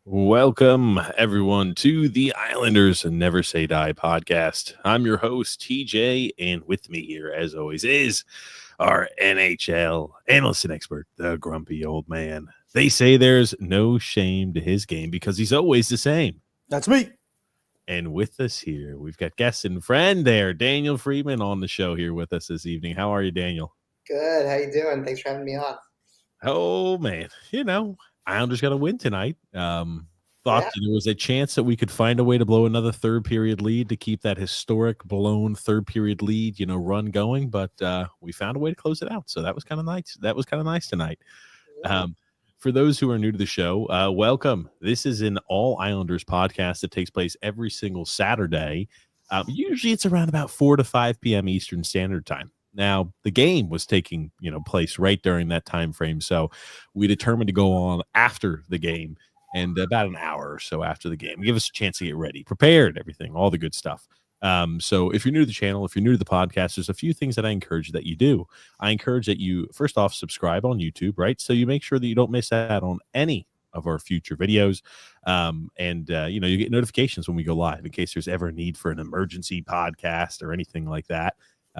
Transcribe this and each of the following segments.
Welcome, everyone, to the Islanders Never Say Die podcast. I'm your host, TJ, and with me here, as always, is our NHL analyst and expert, the grumpy old man. They say there's no shame to his game because he's always the same. That's me. And with us here, we've got guest and friend there, Daniel Friedman, on the show here with us this evening. How are you, Daniel? Good. How you doing? Thanks for having me on. Oh, man. Islanders got to win tonight. Thought that there was a chance that we could find a way to blow another third period lead to keep that historic blown third period lead, run going. But we found a way to close it out. So that was kind of nice. That was kind of nice tonight. Yeah. For those who are new to the show, welcome. This is an all Islanders podcast that takes place every single Saturday. Usually it's around about 4 to 5 p.m. Eastern Standard Time. Now, the game was taking, place right during that time frame. So we determined to go on after the game and about an hour or so after the game. Give us a chance to get ready, prepared, everything, all the good stuff. So if you're new to the channel, if you're new to the podcast, there's a few things that I encourage that you do. I encourage that you, first off, subscribe on YouTube, right? So you make sure that you don't miss out on any of our future videos. You get notifications when we go live in case there's ever a need for an emergency podcast or anything like that.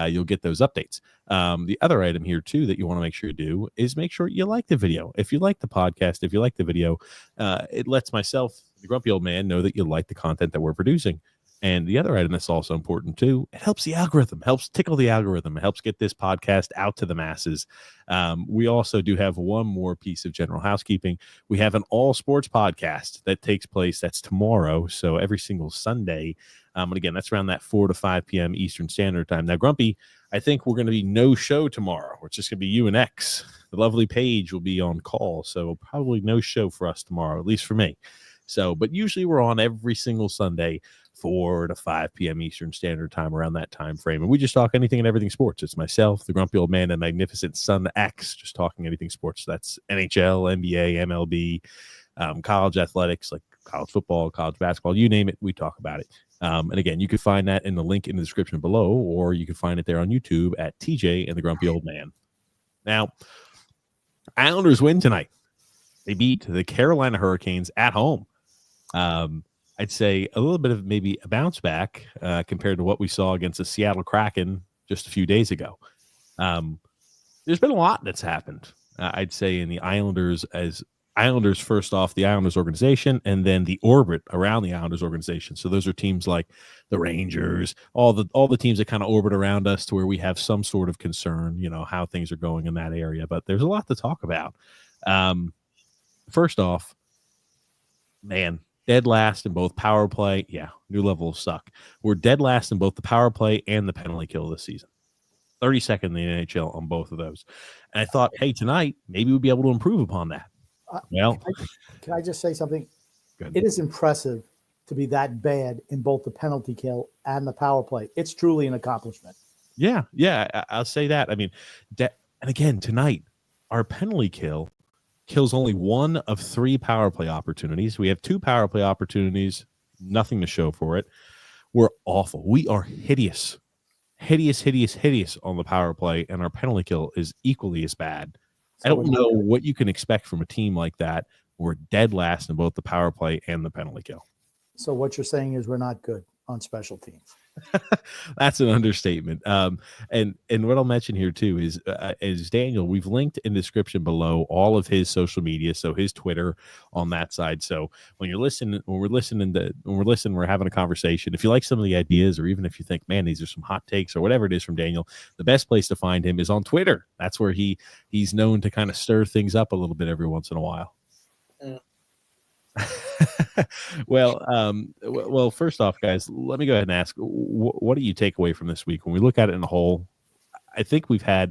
You'll get those updates. The other item here, too, that you want to make sure you do is make sure you like the video. If you like the podcast, if you like the video, it lets myself, the grumpy old man, know that you like the content that we're producing. And the other item that's also important, too, it helps the algorithm, helps tickle the algorithm. It helps get this podcast out to the masses. We also do have one more piece of general housekeeping. We have an all sports podcast that takes place. That's tomorrow. So every single Sunday. And again, that's around that 4 to 5 p.m. Eastern Standard Time. Now, Grumpy, I think we're going to be no show tomorrow. It's just going to be you and X. The lovely Paige will be on call. So probably no show for us tomorrow, at least for me. So, but usually we're on every single Sunday, 4 to 5 p.m. Eastern Standard Time, around that time frame. And we just talk anything and everything sports. It's myself, the grumpy old man, and magnificent son X, just talking anything sports. That's NHL, NBA, MLB, college athletics, like college football, college basketball, you name it, we talk about it. And again, you can find that in the link in the description below, or you can find it there on YouTube at TJ and the Grumpy Old Man. Now, Islanders win tonight. They beat the Carolina Hurricanes at home. I'd say a little bit of maybe a bounce back compared to what we saw against the Seattle Kraken just a few days ago. There's been a lot that's happened, I'd say, in the Islanders first off, the Islanders organization, and then the orbit around the Islanders organization. So those are teams like the Rangers, all the teams that kind of orbit around us to where we have some sort of concern, how things are going in that area. But there's a lot to talk about. First off, man, dead last in both power play. Yeah, new level of suck. We're dead last in both the power play and the penalty kill this season. 32nd in the NHL on both of those. And I thought, hey, tonight, maybe we'll be able to improve upon that. Can I just say something? Good. It is impressive to be that bad in both the penalty kill and the power play. It's truly an accomplishment. Yeah, I'll say that. I mean, and again, tonight, our penalty kill kills only 1 of 3 power play opportunities. We have 2 power play opportunities, nothing to show for it. We're awful. We are hideous on the power play, and our penalty kill is equally as bad. I don't know what you can expect from a team like that. We're dead last in both the power play and the penalty kill. So what you're saying is we're not good on special teams. That's an understatement. And what I'll mention here too is Daniel. We've linked in the description below all of his social media, so his Twitter on that side. So when we're having a conversation. If you like some of the ideas, or even if you think, man, these are some hot takes or whatever it is from Daniel, the best place to find him is on Twitter. That's where he's known to kind of stir things up a little bit every once in a while. Well, first off, guys, let me go ahead and ask, what do you take away from this week? When we look at it in a whole, I think I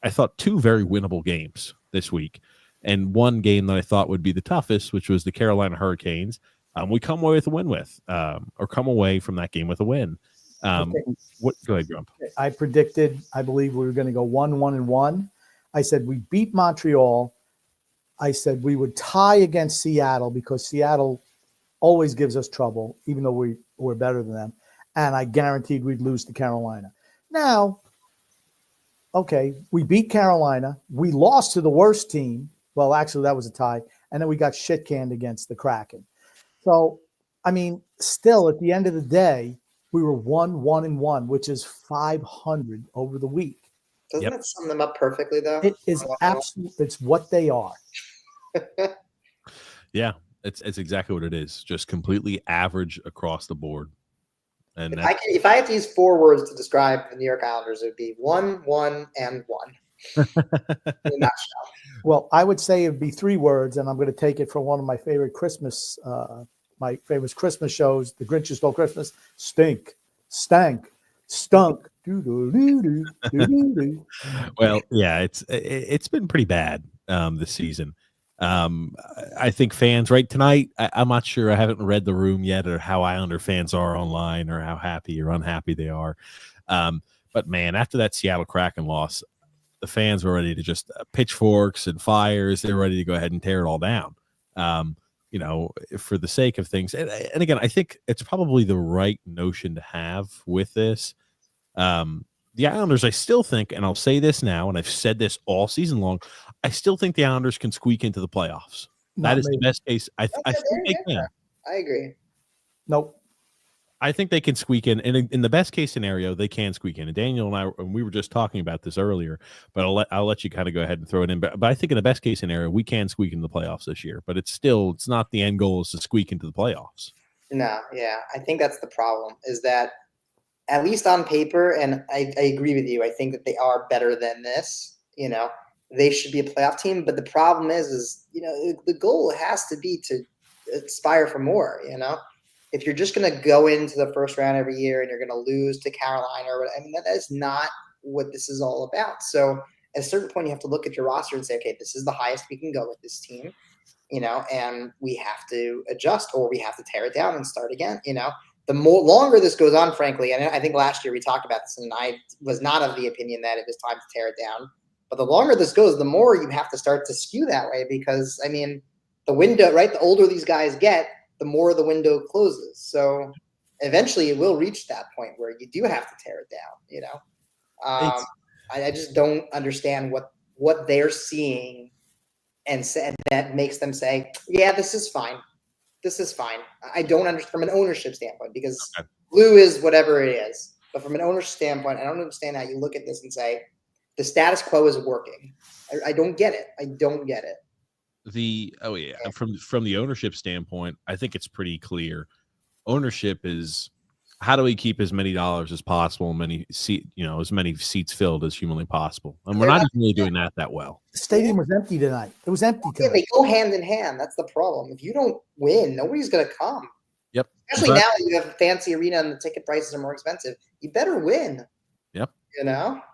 thought 2 very winnable games this week, and one game that I thought would be the toughest, which was the Carolina Hurricanes. We come away from that game with a win. Go ahead, Grump. I believe we were going to go 1-1-1. I said we beat Montreal. I said we would tie against Seattle because Seattle always gives us trouble, even though we're better than them. And I guaranteed we'd lose to Carolina. Now, okay, we beat Carolina. We lost to the worst team. Well, actually, that was a tie. And then we got shit canned against the Kraken. So, I mean, still, at the end of the day, we were 1-1-1, which is 500 over the week. Doesn't that sum them up perfectly, though? It is absolutely, it's what they are. Yeah, it's exactly what it is. Just completely average across the board. And if I had to use 4 words to describe the New York Islanders, it would be 1, 1, and 1. In a nutshell. Well, I would say it would be 3 words, and I'm going to take it from one of my favorite Christmas shows, The Grinch Who Stole Christmas. Stink, stank, stunk. Well, yeah, it's been pretty bad this season. I think fans right tonight, I'm not sure. I haven't read the room yet or how Islander fans are online or how happy or unhappy they are. But man, after that Seattle Kraken loss, the fans were ready to just pitchforks and fires. They're ready to go ahead and tear it all down. For the sake of things. And again, I think it's probably the right notion to have with this. The Islanders, I still think, and I'll say this now, and I've said this all season long, I still think the Islanders can squeak into the playoffs. That is the best case. I think they can. I agree. Nope. I think they can squeak in. And in the best case scenario, they can squeak in. And Daniel and we were just talking about this earlier, but I'll let you kind of go ahead and throw it in. But I think in the best case scenario, we can squeak into the playoffs this year. But it's not the end goal is to squeak into the playoffs. No, yeah. I think that's the problem, is that at least on paper, and I agree with you, I think that they are better than this. They should be a playoff team. But the problem is the goal has to be to aspire for more, If you're just going to go into the first round every year and you're going to lose to Carolina that is not what this is all about. So at a certain point, you have to look at your roster and say, okay, this is the highest we can go with this team, and we have to adjust or we have to tear it down and start again, The longer this goes on, frankly, and I think last year we talked about this, and I was not of the opinion that it was time to tear it down. But the longer this goes, the more you have to start to skew that way because, the window, right, the older these guys get, the more the window closes. So eventually it will reach that point where you do have to tear it down, I just don't understand what they're seeing and that makes them say, yeah, this is fine. This is fine. I don't understand from an ownership standpoint because blue is whatever it is. But from an ownership standpoint, I don't understand how you look at this and say the status quo is working. I don't get it. I don't get it. From the ownership standpoint, I think it's pretty clear. Ownership is how do we keep as many dollars as possible, as many seats filled as humanly possible, and we're not even really doing that well. The stadium was empty tonight. It was empty tonight. Yeah, they go hand in hand. That's the problem. If you don't win, nobody's going to come. Yep. Especially now that you have a fancy arena and the ticket prices are more expensive. You better win. Yep.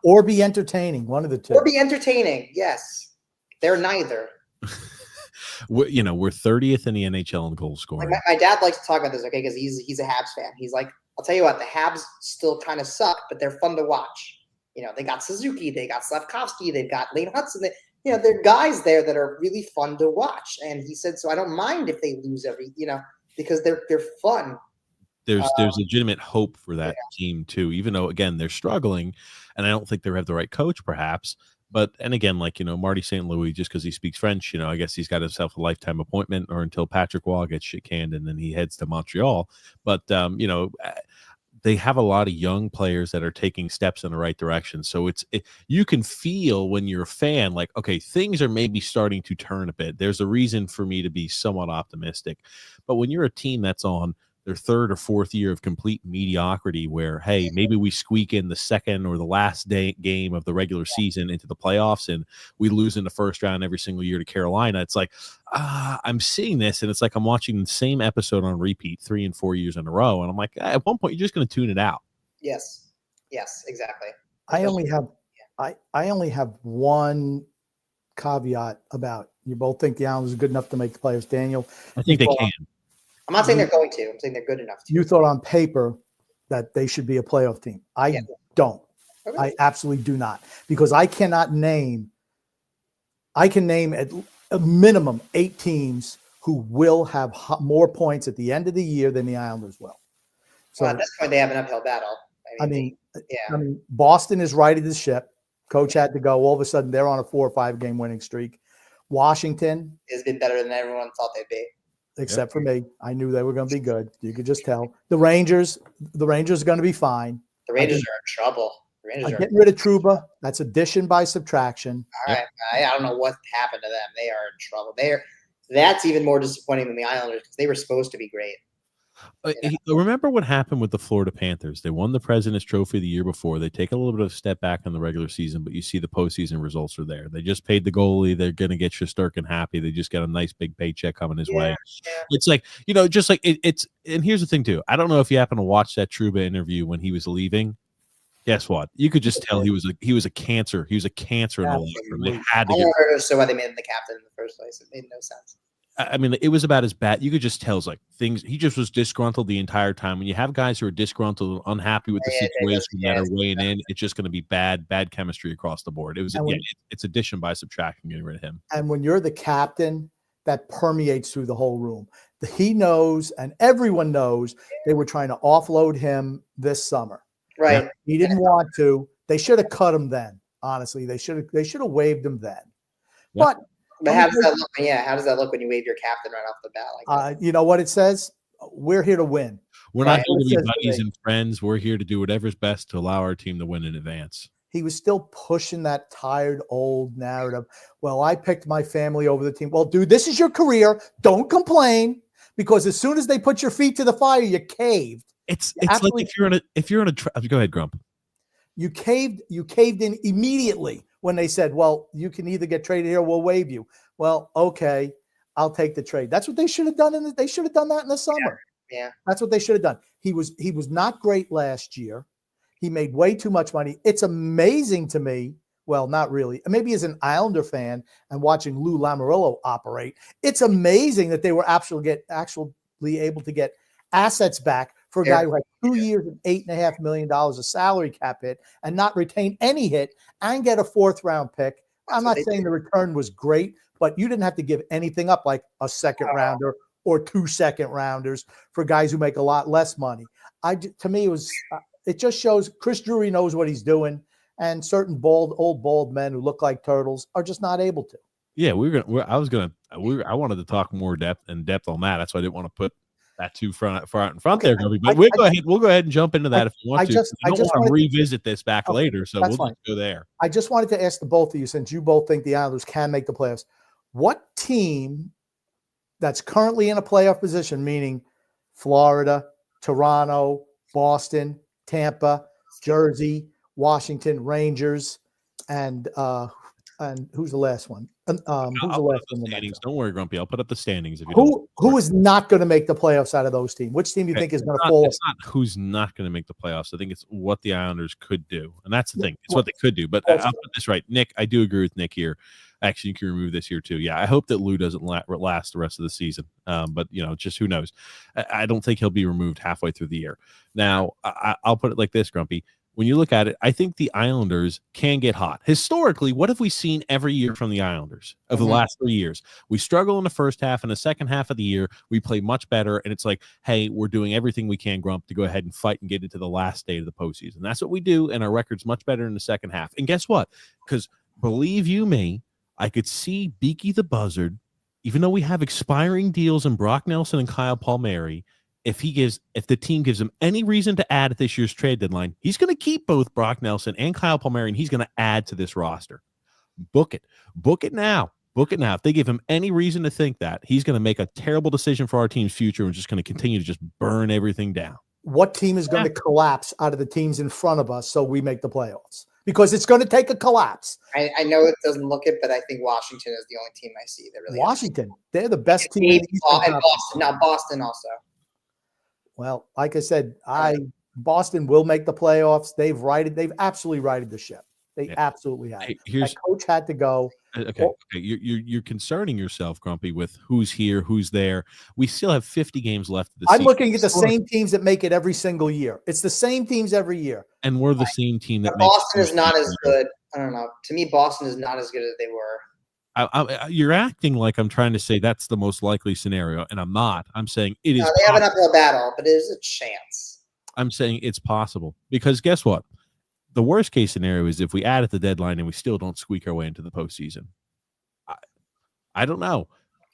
Or be entertaining. One of the two. Or be entertaining. Yes. They're neither. We're 30th in the NHL in goal Like scoring. my dad likes to talk about this, okay, because he's a Habs fan. He's like, I'll tell you what, the Habs still kind of suck, but they're fun to watch. They got Suzuki, they got Slavkovsky, they've got Lane Hudson. There are guys there that are really fun to watch. And he said, so I don't mind if they lose because they're fun. There's legitimate hope for that team too, even though again they're struggling, and I don't think they have the right coach, perhaps. And again, Marty St. Louis, just because he speaks French, I guess he's got himself a lifetime appointment, or until Patrick Waugh gets shit canned, and then he heads to Montreal. But they have a lot of young players that are taking steps in the right direction. So you can feel when you're a fan, like, okay, things are maybe starting to turn a bit. There's a reason for me to be somewhat optimistic. But when you're a team that's on their third or fourth year of complete mediocrity, where, hey, maybe we squeak in the second or the last game of the regular season into the playoffs and we lose in the first round every single year to Carolina, it's like, I'm seeing this, and it's like I'm watching the same episode on repeat 3 and 4 years in a row, and I'm like, at one point you're just going to tune it out. Yes, exactly. I only have one caveat about, you both think the Islanders are good enough to make the playoffs. Daniel, I think they can. I'm not saying they're going to. I'm saying they're good enough to. You thought on paper that they should be a playoff team. I don't. Okay. I absolutely do not, because I can name at a minimum 8 teams who will have more points at the end of the year than the Islanders will. So at this point, they have an uphill battle. I mean, Boston is righted the ship. Coach had to go. All of a sudden, they're on a 4 or 5 game winning streak. Washington has been better than everyone thought they'd be. Except for me. I knew they were going to be good. You could just tell. The Rangers are going to be fine. The Rangers are in trouble. The Rangers are getting rid of Trouba. That's addition by subtraction. All right. I don't know what happened to them. They are in trouble. That's even more disappointing than the Islanders, because they were supposed to be great. Remember what happened with the Florida Panthers? They won the President's Trophy the year before. They take a little bit of a step back in the regular season, but you see the postseason results are there. They just paid the goalie. They're going to get Shesterkin happy. They just got a nice big paycheck coming his way. Yeah. It's like, just like it's. And here's the thing too. I don't know if you happen to watch that Trouba interview when he was leaving. Guess what? You could just tell he was a cancer. He was a cancer in the locker room. They had to. I never understood why they made him the captain in the first place. It made no sense. I mean, it was about as bad. You could just tell, it's like things. He just was disgruntled the entire time. When you have guys who are disgruntled, unhappy with the situation that are weighing in, it's just going to be bad chemistry across the board. It's addition by subtraction getting rid of him. And when you're the captain, that permeates through the whole room. He knows, and everyone knows, they were trying to offload him this summer. Right. Now, he didn't want to. They should have cut him then. Honestly, they should have waived him then. Yep. But how does that look? Yeah, how does that look when you wave your captain right off the bat like that? You know what it says? We're here to win. We're not here to be buddies and friends. We're here to do whatever's best to allow our team to win in advance. He was still pushing that tired old narrative. Well, I picked my family over the team. Well, dude, this is your career. Don't complain, because as soon as they put your feet to the fire, you caved. It's like if you're in a go ahead, Grump. You caved in immediately when they said, well, you can either get traded here or we'll waive you. Well, okay, I'll take the trade. That's what they should have done. They should have done that in the summer. Yeah. That's what they should have done. He was not great last year. He made way too much money. It's amazing to me. Well, not really. Maybe as an Islander fan and watching Lou Lamoriello operate, it's amazing that they were actually able to get assets back for a guy who had 2 years and $8.5 million of salary cap hit and not retain any hit and get a 4th round pick. I'm not saying the return was great, but you didn't have to give anything up, like a 2nd rounder or 2 2nd rounders for guys who make a lot less money. To me, it just shows Chris Drury knows what he's doing, and certain old bald men who look like turtles are just not able to. Yeah, I wanted to talk more depth on that. That's why I didn't want to put that too far out in front there, but we'll go ahead and jump into that if you want to. I don't want to revisit this back later, so we'll just go there. I just wanted to ask the both of you, since you both think the Islanders can make the playoffs, what team that's currently in a playoff position, meaning Florida, Toronto, Boston, Tampa, Jersey, Washington, Rangers, and who's the last one? Who's the last one? Standings. Don't worry, Grumpy. I'll put up the standings. If you who is not going to make the playoffs out of those teams? Which team do you think is going to fall? It's not who's not going to make the playoffs. I think it's what the Islanders could do, and that's the thing. It's what they could do. But I'll put this right, Nick. I do agree with Nick here. Actually, you can remove this here too. Yeah, I hope that Lou doesn't last the rest of the season. But just who knows? I don't think he'll be removed halfway through the year. Now, I'll put it like this, Grumpy. When you look at it, I think the Islanders can get hot. Historically, what have we seen every year from the Islanders of the last 3 years? We struggle in the first half, and the second half of the year, we play much better. And it's like, hey, we're doing everything we can, Grump, to go ahead and fight and get into the last day of the postseason. That's what we do, and our record's much better in the second half. And guess what? Because believe you me, I could see Beaky the Buzzard, even though we have expiring deals in Brock Nelson and Kyle Palmieri, if the team gives him any reason to add at this year's trade deadline, he's going to keep both Brock Nelson and Kyle Palmieri, and he's going to add to this roster. Book it now. If they give him any reason to think that, he's going to make a terrible decision for our team's future and just going to continue to just burn everything down. What team is going to collapse out of the teams in front of us so we make the playoffs? Because it's going to take a collapse. I know it doesn't look it, but I think Washington is the only team I see that really. Washington, they're the best team. And Boston. Now Boston also. Well, like I said, Boston will make the playoffs. They've absolutely righted the ship. They absolutely have. That coach had to go. Okay. You're concerning yourself, Grumpy, with who's here, who's there. We still have 50 games left of the season. I'm looking at the same teams that make it every single year. It's the same teams every year. And we're the same team that Boston is not as good. I don't know. To me, Boston is not as good as they were. You're acting like I'm trying to say that's the most likely scenario, and I'm not. I'm saying it is. They have an uphill battle, but it is a chance. I'm saying it's possible because guess what? The worst case scenario is if we add at the deadline and we still don't squeak our way into the postseason. I don't know.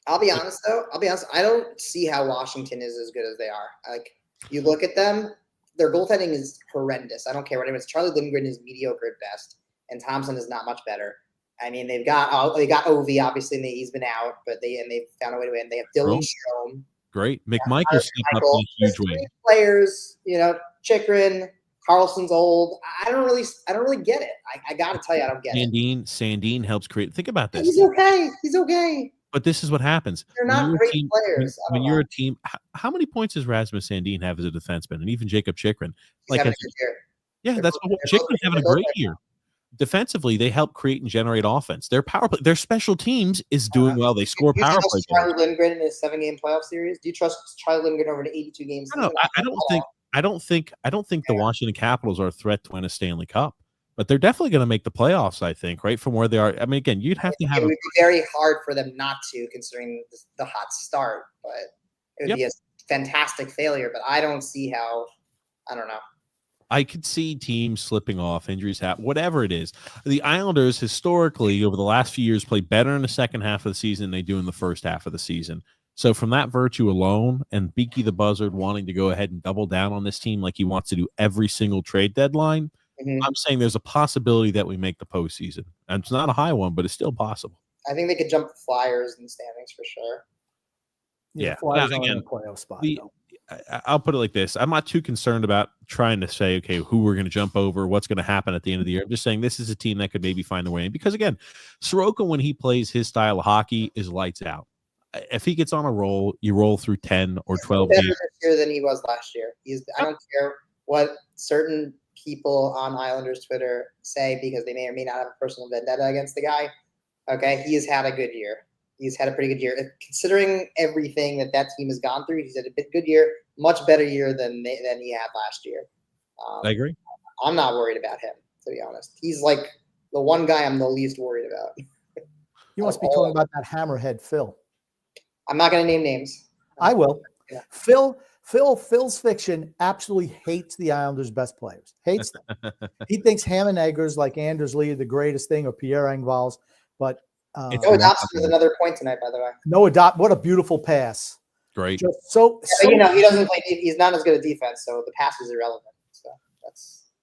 I'll be honest, though. I don't see how Washington is as good as they are. Like, you look at them, their goaltending is horrendous. I don't care what it is. Charlie Lindgren is mediocre at best, and Thompson is not much better. I mean, they got Ovi, obviously, and he's been out, but they've found a way to win. They have Dylan Strome. Great. McMichael stepped up in a huge way. Players, Chikrin, Carlson's old. I don't really get it. I got to tell you, I don't get it. Sandin helps create. Think about this. He's okay. But this is what happens. They're not great players. When you're a team, how many points does Rasmus Sandin have as a defenseman, and even Jacob Chikrin? He's having a good year. Yeah, that's what Chikrin's having a great year. Defensively, they help create and generate offense. Their power play, their special teams is doing well. They score power play. Do you trust Charlie Lindgren in a 7-game playoff series? Do you trust Charlie Lindgren over an 82 games? No, I don't think the Washington Capitals are a threat to win a Stanley Cup, but they're definitely going to make the playoffs. I think, right from where they are. I mean, again, you'd have to have. It would be very hard for them not to, considering the hot start. But it would be a fantastic failure. But I don't see how. I don't know. I could see teams slipping off, injuries happen, whatever it is. The Islanders historically over the last few years play better in the second half of the season than they do in the first half of the season. So from that virtue alone, and Beaky the Buzzard wanting to go ahead and double down on this team like he wants to do every single trade deadline, I'm saying there's a possibility that we make the postseason. And it's not a high one, but it's still possible. I think they could jump the Flyers in the standings for sure. Yeah. Flyers are in a playoff spot. I'll put it like this. I'm not too concerned about trying to say, okay, who we're going to jump over, what's going to happen at the end of the year. I'm just saying this is a team that could maybe find a way in. Because, again, Soroka, when he plays his style of hockey, is lights out. If he gets on a roll, you roll through 10 or 12 He's better games. this year than he was last year. I don't care what certain people on Islanders Twitter say because they may or may not have a personal vendetta against the guy. Okay, he has had a good year. He's had a pretty good year. Considering everything that team has gone through, he's had a good year, much better year than he had last year. I agree. I'm not worried about him, to be honest. He's like the one guy I'm the least worried about. You must be talking about that hammerhead, Phil. I'm not going to name names. I will. Yeah. Phil's fiction absolutely hates the Islanders' best players. Hates them. He thinks Hammond Eggers, like Anders Lee, are the greatest thing, or Pierre Engvall's. But Noah Dobson was another point tonight, by the way. What a beautiful pass. Great. So he doesn't play. He's not as good at defense, so the pass is irrelevant. So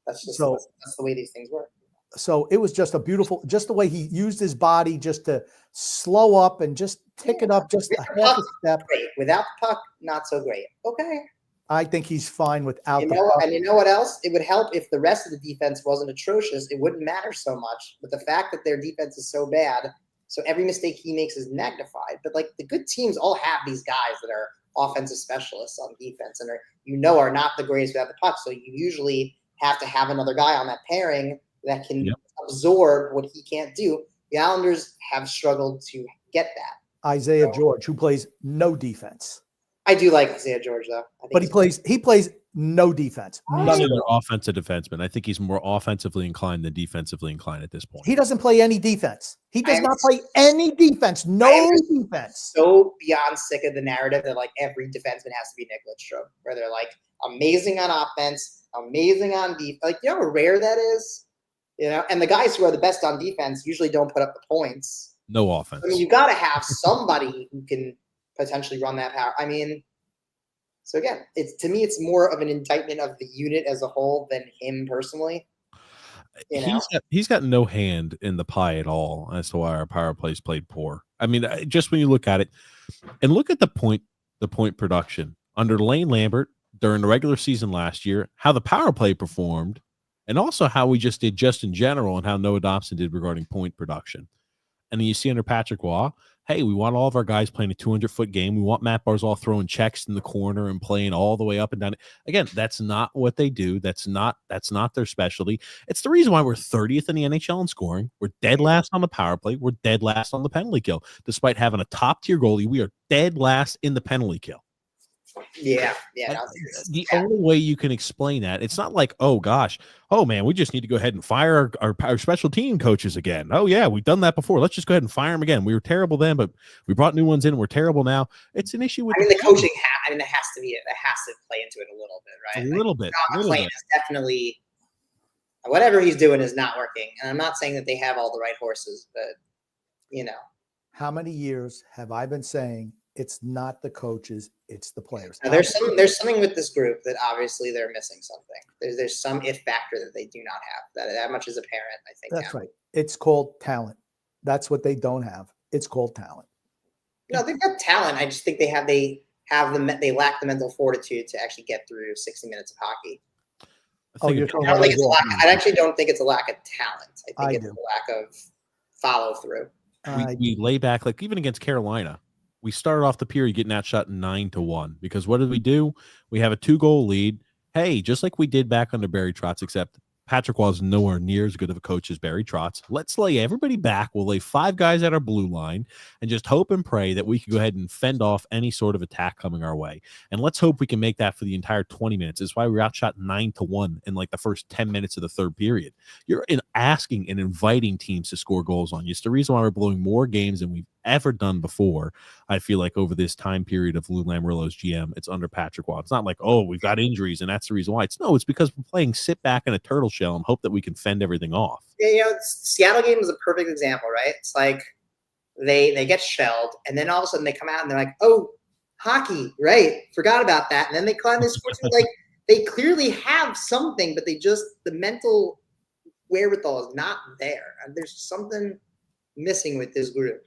that's the way these things work. So it was just just the way he used his body just to slow up and just tick it up just a half a step. Great. Without the puck, not so great. Okay. I think he's fine without the puck. And you know what else? It would help if the rest of the defense wasn't atrocious. It wouldn't matter so much. But the fact that their defense is so bad, so every mistake he makes is magnified. But like the good teams all have these guys that are offensive specialists on defense and are not the greatest without the puck. So you usually have to have another guy on that pairing that can absorb what he can't do. The Islanders have struggled to get that. Isaiah George, who plays no defense. I do like Isaiah George, though. But he plays no defense. He's an offensive defenseman. I think he's more offensively inclined than defensively inclined at this point. He doesn't play any defense. He does not play any defense. No defense. So beyond sick of the narrative that like every defenseman has to be Nick Lidstrom, where they're like amazing on offense, amazing on defense. Like, you know how rare that is? You know, and the guys who are the best on defense usually don't put up the points. No offense. I mean, you got to have somebody who can potentially run that power. I mean, so again, to me, it's more of an indictment of the unit as a whole than him personally. You know? He's got no hand in the pie at all as to why our power plays played poor. I mean, just when you look at it and look at the point production under Lane Lambert during the regular season last year, how the power play performed, and also how we just did just in general and how Noah Dobson did regarding point production. And then you see under Patrick Waugh, hey, we want all of our guys playing a 200-foot game. We want Matt Barzal throwing checks in the corner and playing all the way up and down. Again, that's not what they do. That's not their specialty. It's the reason why we're 30th in the NHL in scoring. We're dead last on the power play. We're dead last on the penalty kill. Despite having a top-tier goalie, we are dead last in the penalty kill. Yeah. The only way you can explain that, it's not like, oh gosh, oh man, we just need to go ahead and fire our special team coaches again. Oh yeah, we've done that before. Let's just go ahead and fire them again. We were terrible then, but we brought new ones in. And we're terrible now. It's an issue with. I mean, the coaching. That has to play into it a little bit, right? A little bit. John McClain is definitely whatever he's doing is not working, and I'm not saying that they have all the right horses, but you know, how many years have I been saying? It's not the coaches, it's the players. Now, there's something with this group that obviously they're missing something. There's some if factor that they do not have. That much is apparent, I think. That's right. It's called talent. That's what they don't have. It's called talent. No, they've got talent. I just think they lack the mental fortitude to actually get through 60 minutes of hockey. I actually don't think it's a lack of talent. I think it's a lack of follow through. We lay back, like even against Carolina. We started off the period getting outshot 9-1 because what did we do? We have a 2-goal lead. Hey, just like we did back under Barry Trotz, except Patrick was nowhere near as good of a coach as Barry Trotz. Let's lay everybody back. We'll lay 5 guys at our blue line and just hope and pray that we can go ahead and fend off any sort of attack coming our way. And let's hope we can make that for the entire 20 minutes. That's why we were outshot 9-1 in like the first 10 minutes of the third period. You're asking and inviting teams to score goals on you. It's the reason why we're blowing more games than we've ever done before. I feel like over this time period of Lou Lamoriello's GM, it's under Patrick Waugh. It's not like, oh, we've got injuries and that's the reason why. It's because we're playing sit back in a turtle shell and hope that we can fend everything off. Yeah, you know, Seattle game is a perfect example, right? It's like they get shelled and then all of a sudden they come out and they're like, oh, hockey, right? Forgot about that. And then they climb this score. Like they clearly have something, but the mental wherewithal is not there. And there's something missing with this group.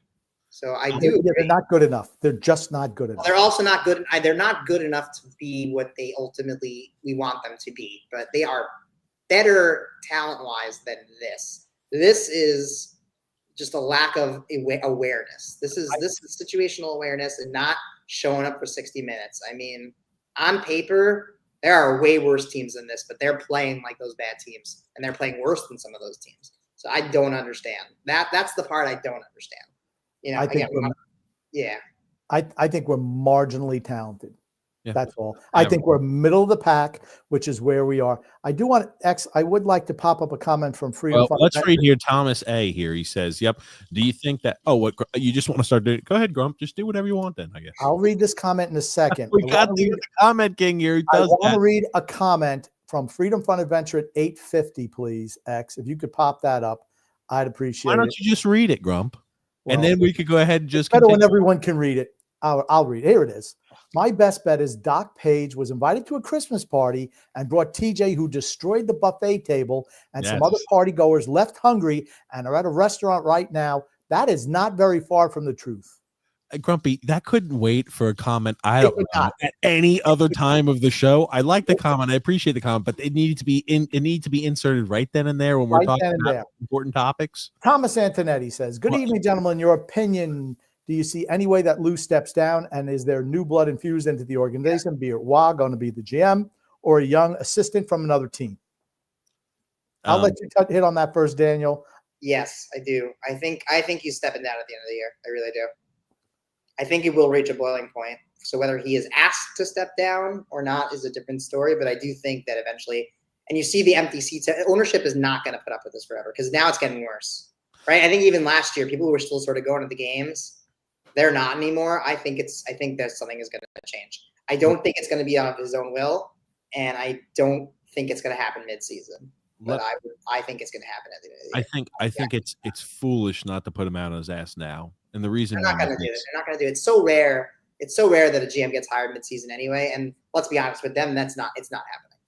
So I do. Yeah, they're not good enough. They're just not good enough. Well, they're also not good. They're not good enough to be what we want them to be. But they are better talent-wise than this. This is just a lack of awareness. This is situational awareness and not showing up for 60 minutes. I mean, on paper, there are way worse teams than this, but they're playing like those bad teams, and they're playing worse than some of those teams. So I don't understand. That's the part I don't understand. You know, I think we're marginally talented. Yeah. That's all. I think we're middle of the pack, which is where we are. I would like to pop up a comment from Freedom. Well, let's read here. Thomas A. here. He says, "Yep. Do you think that? Oh, what you just want to start doing? Go ahead, Grump. Just do whatever you want. Then I guess I'll read this comment in a second. We got the comment king here. I want to read a comment from Freedom Fun Adventure at 850, please. X, if you could pop that up, I'd appreciate it. Why don't you just read it, Grump? Well, and then we could go ahead and just better when everyone can read it. I'll read it. Here it is. My best bet is Doc Page was invited to a Christmas party and brought TJ, who destroyed the buffet table, and some other party goers left hungry and are at a restaurant right now. That is not very far from the truth. Grumpy, that couldn't wait for a comment. I don't know at any other time of the show. I like the comment. I appreciate the comment, but it needs to be inserted right then and there when we're talking about important topics. Thomas Antonetti says, "Good evening, gentlemen. Your opinion. Do you see any way that Lou steps down, and is there new blood infused into the organization? Be it Waugh going to be the GM or a young assistant from another team?" I'll let you hit on that first, Daniel. Yes, I do. I think he's stepping down at the end of the year. I really do. I think it will reach a boiling point. So whether he is asked to step down or not is a different story. But I do think that eventually, and you see the empty seats, ownership is not going to put up with this forever because now it's getting worse, right? I think even last year, people who were still sort of going to the games, they're not anymore. I think that something is going to change. I don't think it's going to be of his own will, and I don't think it's going to happen mid-season. But I think it's going to happen at the end of the year. I think it's foolish not to put him out on his ass now. And the reason they're not going to do it. They're not going to do it. It's so rare. It's so rare that a GM gets hired mid-season anyway. And let's be honest with them, it's not happening.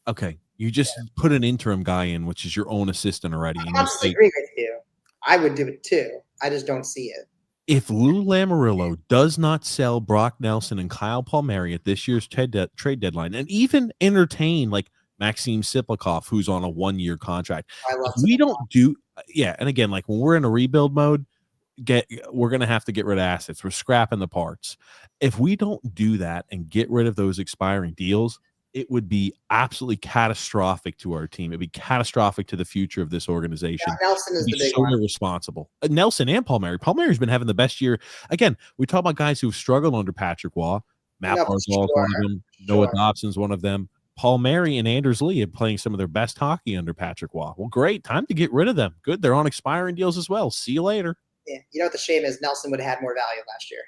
Okay, you just put an interim guy in, which is your own assistant already. I'm not disagreeing with you. I would do it too. I just don't see it. If Lou Lamoriello does not sell Brock Nelson and Kyle Palmieri at this year's trade deadline, and even entertain like Maxim Siplikov, who's on a 1-year contract, we don't do, and again, like when we're in a rebuild mode, we're going to have to get rid of assets. We're scrapping the parts. If we don't do that and get rid of those expiring deals, it would be absolutely catastrophic to our team. It'd be catastrophic to the future of this organization. Yeah, Nelson is the big one. Irresponsible. Nelson and Palmieri. Palmieri's been having the best year. Again, we talk about guys who've struggled under Patrick Waugh. Matt Barzal is one of them. Noah Dobson's one of them. Palmieri and Anders Lee are playing some of their best hockey under Patrick Waugh. Well, great. Time to get rid of them. Good. They're on expiring deals as well. See you later. Yeah. You know what the shame is? Nelson would have had more value last year.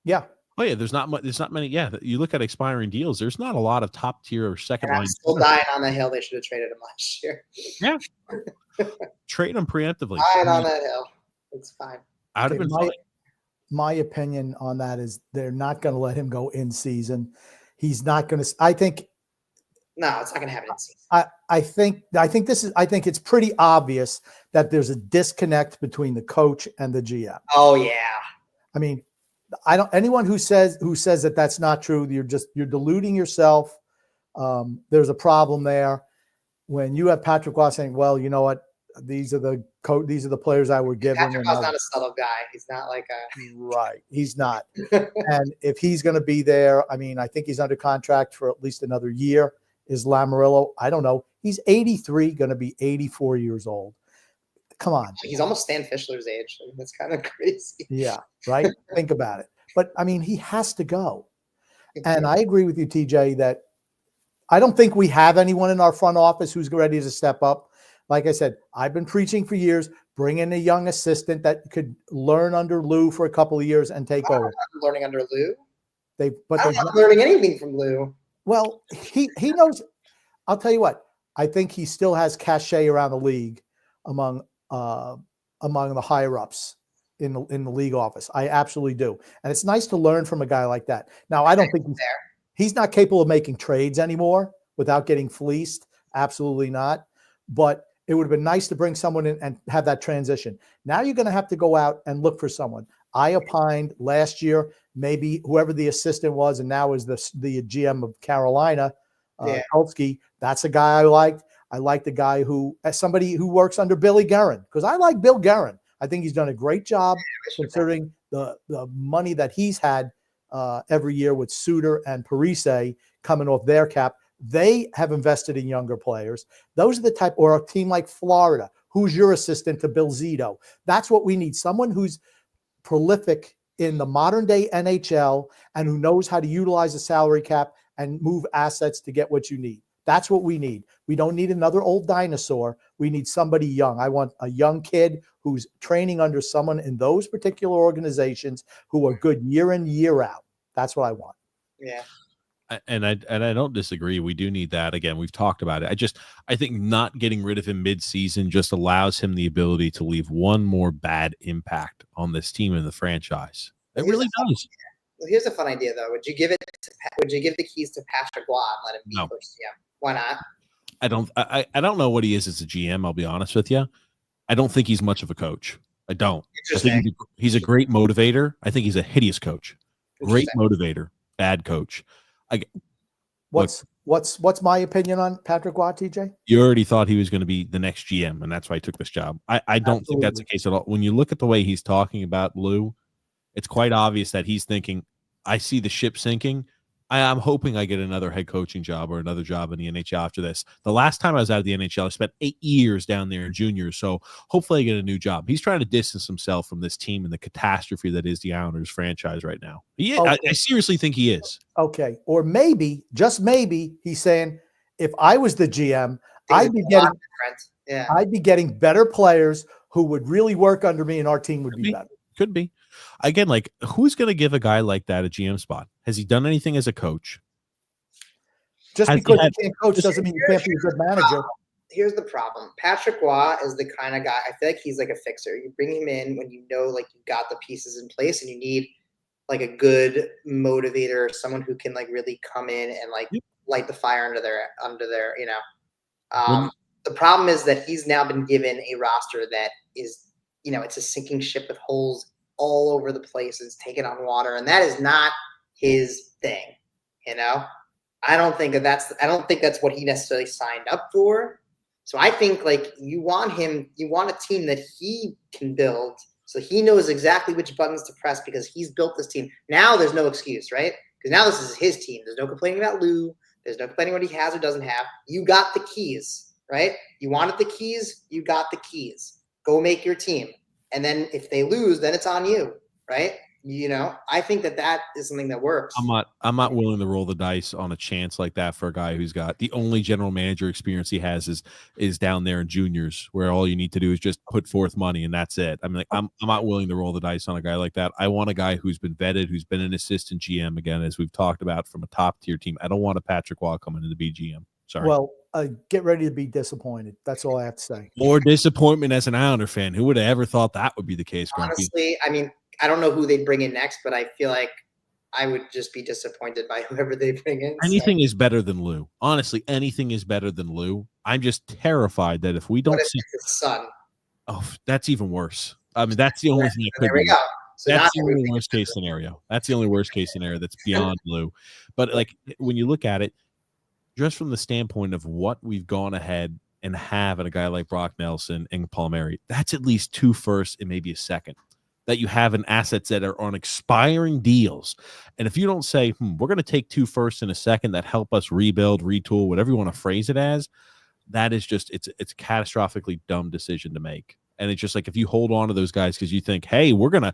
Yeah. Oh yeah, there's not many. Yeah, you look at expiring deals. There's not a lot of top tier or second line. I'm still dying on the hill. They should have traded him last year. Yeah, trade him preemptively. Dying on that hill. It's fine. I'd have been fine. My opinion on that is they're not going to let him go in season. He's not going to. I think. No, it's not going to happen in season. I think it's pretty obvious that there's a disconnect between the coach and the GM. Oh yeah. I mean. Anyone who says that that's not true, you're deluding yourself. There's a problem there. When you have Patrick Waugh saying, well, you know what, these are the players I would give him. Patrick Waugh's not a subtle guy. He's not like right. He's not. And if he's going to be there, I mean, I think he's under contract for at least another year. Is Lamoriello? I don't know. He's 83, going to be 84 years old. Come on. He's almost Stan Fischler's age. I mean, that's kind of crazy. Yeah, right? Think about it. But, I mean, he has to go. And I agree with you, TJ, that I don't think we have anyone in our front office who's ready to step up. Like I said, I've been preaching for years, bring in a young assistant that could learn under Lou for a couple of years and take over. Learning under Lou? I'm not learning anything from Lou. Well, he knows. I'll tell you what. I think he still has cachet around the league among the higher ups in the league office. I absolutely do. And it's nice to learn from a guy like that. Now, I don't think he's not capable of making trades anymore without getting fleeced. Absolutely not. But it would have been nice to bring someone in and have that transition. Now you're going to have to go out and look for someone. I opined last year, maybe whoever the assistant was, and now is the GM of Carolina, Kulski. That's a guy I liked. I like the guy as somebody who works under Billy Guerin, because I like Bill Guerin. I think he's done a great job considering the money that he's had every year with Suter and Parise coming off their cap. They have invested in younger players. Those are the type, or a team like Florida, who's your assistant to Bill Zito. That's what we need. Someone who's prolific in the modern day NHL and who knows how to utilize the salary cap and move assets to get what you need. That's what we need. We don't need another old dinosaur. We need somebody young. I want a young kid who's training under someone in those particular organizations who are good year in, year out. That's what I want. Yeah. And I don't disagree. We do need that. Again, we've talked about it. I think not getting rid of him mid-season just allows him the ability to leave one more bad impact on this team and the franchise. It really does. Well, here's a fun idea, though. Would you give the keys to Patrick Waugh and let him be coach GM? Why not? I don't know what he is as a GM. I'll be honest with you. I don't think he's much of a coach. I don't. I think he's a great motivator. I think he's a hideous coach. Great motivator, bad coach. What's my opinion on Patrick Waugh, TJ? You already thought he was going to be the next GM, and that's why he took this job. I don't think that's the case at all. When you look at the way he's talking about Lou, it's quite obvious that he's thinking, I see the ship sinking. I'm hoping I get another head coaching job or another job in the NHL after this. The last time I was out of the NHL, I spent 8 years down there in juniors. So hopefully I get a new job. He's trying to distance himself from this team and the catastrophe that is the Islanders franchise right now. I seriously think he is. Okay. Or maybe, just maybe, he's saying, if I was the GM, I'd be getting better players who would really work under me and our team would be better. Could be. Again, like, who's going to give a guy like that a GM spot? Has he done anything as a coach? Just because you can't coach doesn't mean you can't be a good manager. Here's the problem. Patrick Waugh is the kind of guy, I feel like he's like a fixer. You bring him in when you know, like, you got the pieces in place and you need, like, a good motivator, someone who can, like, really come in and, like, light the fire under their, you know. The problem is that he's now been given a roster that is, you know, it's a sinking ship with holes all over the place. It's taken on water, and that is not his thing. You know, I don't think that's what he necessarily signed up for. So I think, like, you want a team that he can build, so he knows exactly which buttons to press because he's built this team. Now there's no excuse, right? Because now this is his team. There's no complaining about Lou. There's no complaining what he has or doesn't have. You got the keys, right? You wanted the keys. You got the keys. Go make your team. And then if they lose, then it's on you, right? You know, I think that is something that works. I'm not willing to roll the dice on a chance like that for a guy who's got the only general manager experience he has is down there in juniors, where all you need to do is just put forth money and that's it. I mean, like, I'm not willing to roll the dice on a guy like that. I want a guy who's been vetted, who's been an assistant GM again, as we've talked about, from a top tier team. I don't want a Patrick Waugh coming in to be GM. Sorry. Well, get ready to be disappointed. That's all I have to say. More disappointment as an Islander fan. Who would have ever thought that would be the case, Grumpy? Honestly, I mean, I don't know who they'd bring in next, but I feel like I would just be disappointed by whoever they bring in. Anything is better than Lou. Honestly, anything is better than Lou. I'm just terrified that if we don't see his son, that's even worse. I mean, that's the only thing that could there we go. So that's the only worst case scenario. That's the only worst case scenario that's beyond Lou. But, like, when you look at it, just from the standpoint of what we've gone ahead and have in a guy like Brock Nelson and Palmieri, that's at least 2 firsts and maybe a second that you have in assets that are on expiring deals. And if you don't say, we're going to take 2 firsts and a second that help us rebuild, retool, whatever you want to phrase it as, that is just, it's a catastrophically dumb decision to make. And it's just like, if you hold on to those guys because you think, hey, we're gonna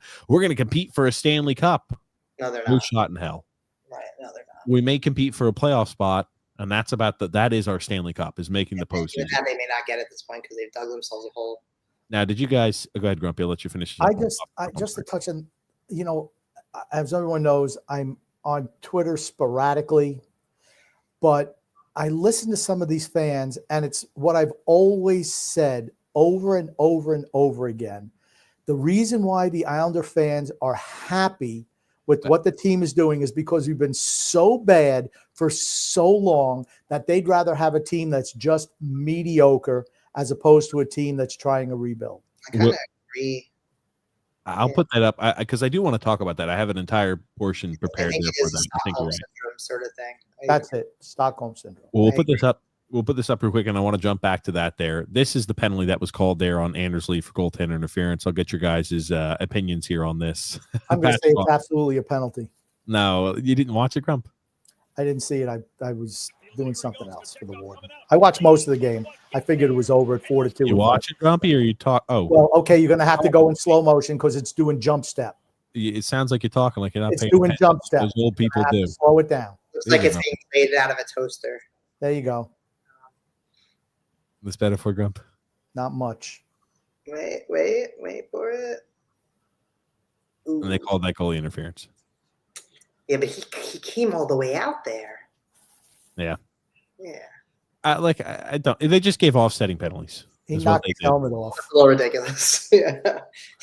compete for a Stanley Cup. No, they're not. No shot in hell. Right. No, they're not. We may compete for a playoff spot. And that's about that is our Stanley Cup, is making the postseason. That they may not get at this point because they've dug themselves a hole. Now, did you guys go ahead, Grumpy? I'll let you finish. Just to touch on, you know, as everyone knows, I'm on Twitter sporadically, but I listen to some of these fans, and it's what I've always said over and over and over again. The reason why the Islander fans are happy with what the team is doing is because we've been so bad for so long that they'd rather have a team that's just mediocre as opposed to a team that's trying to rebuild. I kind of agree. I'll put that up because I do want to talk about that. I have an entire portion prepared there for that. I think you're right. Syndrome sort of thing. That's it. Stockholm syndrome. Well, we'll put this up. We'll put this up real quick, and I want to jump back to that there. This is the penalty that was called there on Anders Lee for goaltender interference. I'll get your guys' opinions here on this. I'm going to say it's absolutely a penalty. No, you didn't watch it, Grump? I didn't see it. I was doing something else for the Warden. I watched most of the game. I figured it was over at 4-2. You watch it, Grumpy, or you talk? Oh. Well, okay, you're going to have to go in slow motion because it's doing jump step. It sounds like you're talking like you're not paying doing attention. Jump step. Those old people do. Slow it down. Looks like it's being made out of a toaster. There you go. What's better for Grump? Not much. Wait for it. Ooh. And they called that goalie interference. Yeah, but he came all the way out there. Yeah. Yeah. I don't. They just gave offsetting penalties. He knocked his helmet off. That's a little ridiculous. Yeah.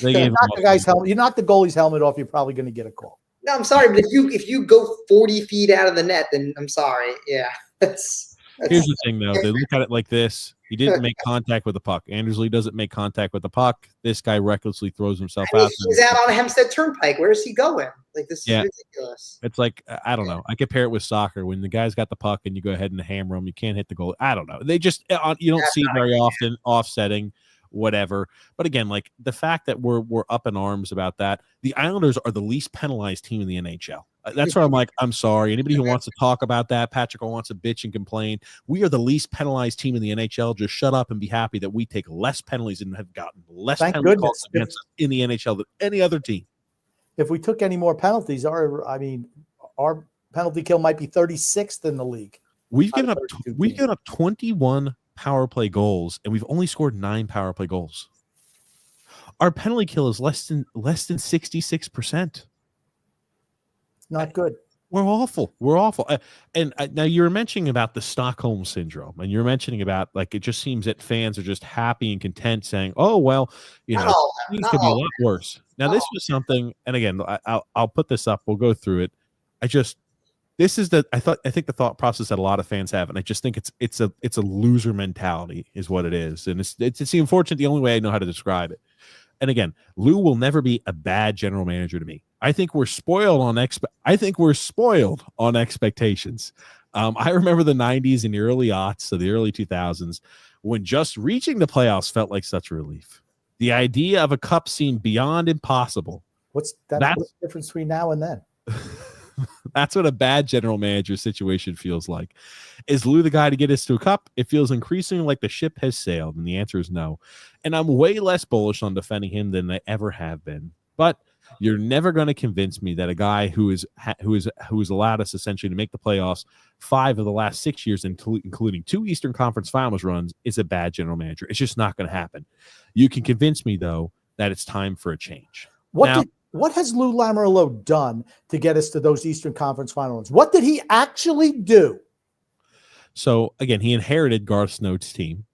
They gave knock the guy's helmet. You knock the goalie's helmet off, you're probably going to get a call. No, I'm sorry, but if you go 40 feet out of the net, then I'm sorry. Yeah. Here's the thing, though. They look at it like this. He didn't make contact with the puck. Anders Lee doesn't make contact with the puck. This guy recklessly throws himself out. He's out on a Hempstead Turnpike. Where is he going? Like, this is ridiculous. It's like, I don't know. I compare it with soccer. When the guy's got the puck and you go ahead and hammer him, you can't hit the goal. I don't know. They just, you don't see it very often, offsetting, whatever. But again, like the fact that we're up in arms about that, the Islanders are the least penalized team in the NHL. That's where I'm like, I'm sorry. Anybody who wants to talk about that, Patrick, or wants to bitch and complain, we are the least penalized team in the NHL. Just shut up and be happy that we take less penalties and have gotten less Thank penalty calls goodness. against us in the NHL than any other team. If we took any more penalties, our penalty kill might be 36th in the league. We've given up 21 power play goals, and we've only scored 9 power play goals. Our penalty kill is less than 66%. Not good. We're awful. Now you were mentioning about the Stockholm syndrome, and you're mentioning about like it just seems that fans are just happy and content, saying, "Oh well, Not it all could be a lot worse." Now this was something, and again, I'll put this up. We'll go through it. I think the thought process that a lot of fans have, and I just think it's a loser mentality is what it is, and it's unfortunate. The only way I know how to describe it. And again, Lou will never be a bad general manager to me. I think we're spoiled on expectations. I remember the 90s and the early aughts, so the early 2000s, when just reaching the playoffs felt like such a relief. The idea of a cup seemed beyond impossible. What's the difference between now and then? That's what a bad general manager situation feels like. Is Lou the guy to get us to a cup? It feels increasingly like the ship has sailed, and the answer is no. And I'm way less bullish on defending him than I ever have been. But you're never going to convince me that a guy who has allowed us essentially to make the playoffs 5 of the last 6 years, including 2 Eastern Conference Finals runs, is a bad general manager. It's just not going to happen. You can convince me though that it's time for a change. What has Lou Lamoriello done to get us to those Eastern Conference Final runs? What did he actually do? So again, he inherited Garth Snow's team.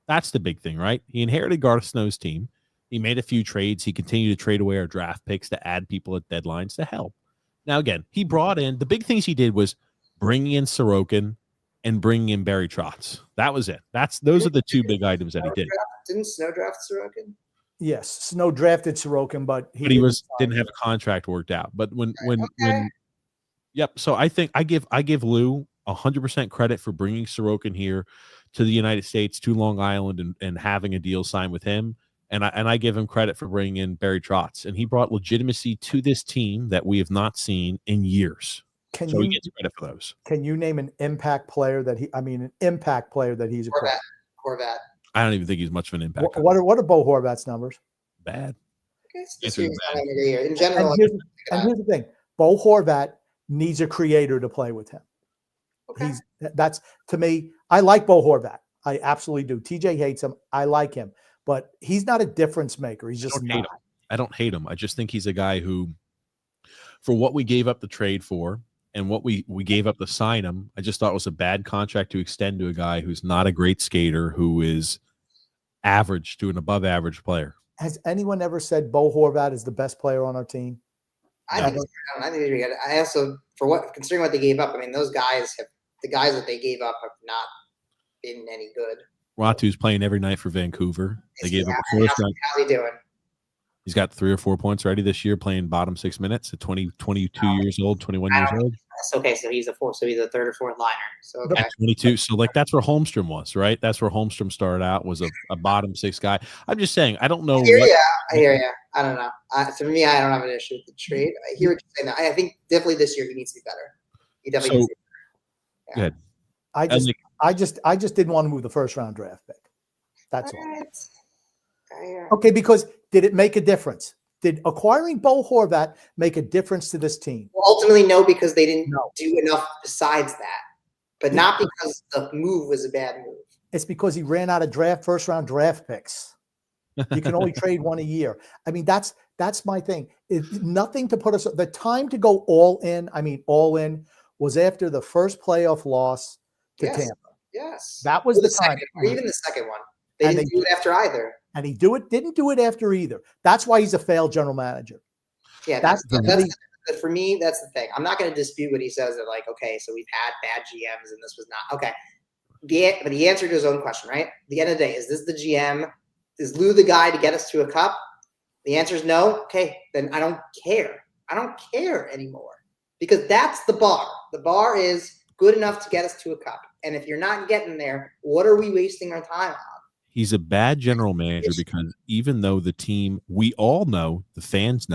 That's the big thing, right? He inherited Garth Snow's team. He made a few trades. He continued to trade away our draft picks to add people at deadlines to help. Now, again, he brought in the big things he did was bringing in Sorokin and bringing in Barry Trotz. That was it. Those are the 2 big items that he did. Didn't Snow draft Sorokin? Yes, Snow drafted Sorokin, but he didn't have a contract worked out. But so I think I give Lou 100% credit for bringing Sorokin here to the United States, to Long Island, and having a deal signed with him. And I give him credit for bringing in Barry Trotz, and he brought legitimacy to this team that we have not seen in years. He gets credit for those. Can you name an impact player that he's acquired? Horvat. I don't even think he's much of an impact. What are Bo Horvat's numbers? Bad. In general. And here's the thing: Bo Horvat needs a creator to play with him. Okay. That's to me. I like Bo Horvat. I absolutely do. TJ hates him. I like him, but he's not a difference maker. He's just not. I don't hate him. I just think he's a guy who, for what we gave up the trade for and what we gave up to sign him, I just thought it was a bad contract to extend to a guy who's not a great skater, who is average to an above average player. Has anyone ever said Bo Horvat is the best player on our team? I think I also, considering what they gave up, I mean, the guys that they gave up have not been any good. Ratu's playing every night for Vancouver. They gave up a first round. How's he doing? He's got 3 or 4 points already this year, playing bottom 6 minutes at 22 years old, 21 years old. That's okay. So he's a 3rd or 4th liner. So okay. 22. So that's where Holmstrom was, right? That's where Holmstrom started out, was a bottom 6 guy. I'm just saying, I don't know. I hear you. I don't know. For me, I don't have an issue with the trade. I hear what you're saying. I think definitely this year he needs to be better. He definitely needs to be better. Yeah. Good. I just didn't want to move the 1st round draft pick. That's all. Okay, because did it make a difference? Did acquiring Bo Horvat make a difference to this team? Well, ultimately, no, because they didn't do enough besides that. But not because the move was a bad move. It's because he ran out of 1st round draft picks. You can only trade one a year. I mean, that's my thing. Nothing to put us. The time to go all in was after the first playoff loss to Tampa. Yes, that was the time. Or even the second one. They didn't do it after either. And he didn't do it after either. That's why he's a failed general manager. Yeah, for me, that's the thing. I'm not going to dispute what he says that, like, okay, so we've had bad GMs and this was not okay. But the answer to his own question, right? At the end of the day, is this the GM? Is Lou the guy to get us to a cup? The answer is no. Okay, then I don't care. I don't care anymore, because that's the bar. The bar is good enough to get us to a cup. And if you're not getting there, what are we wasting our time on? He's a bad general manager because even though the team, we all know, the fans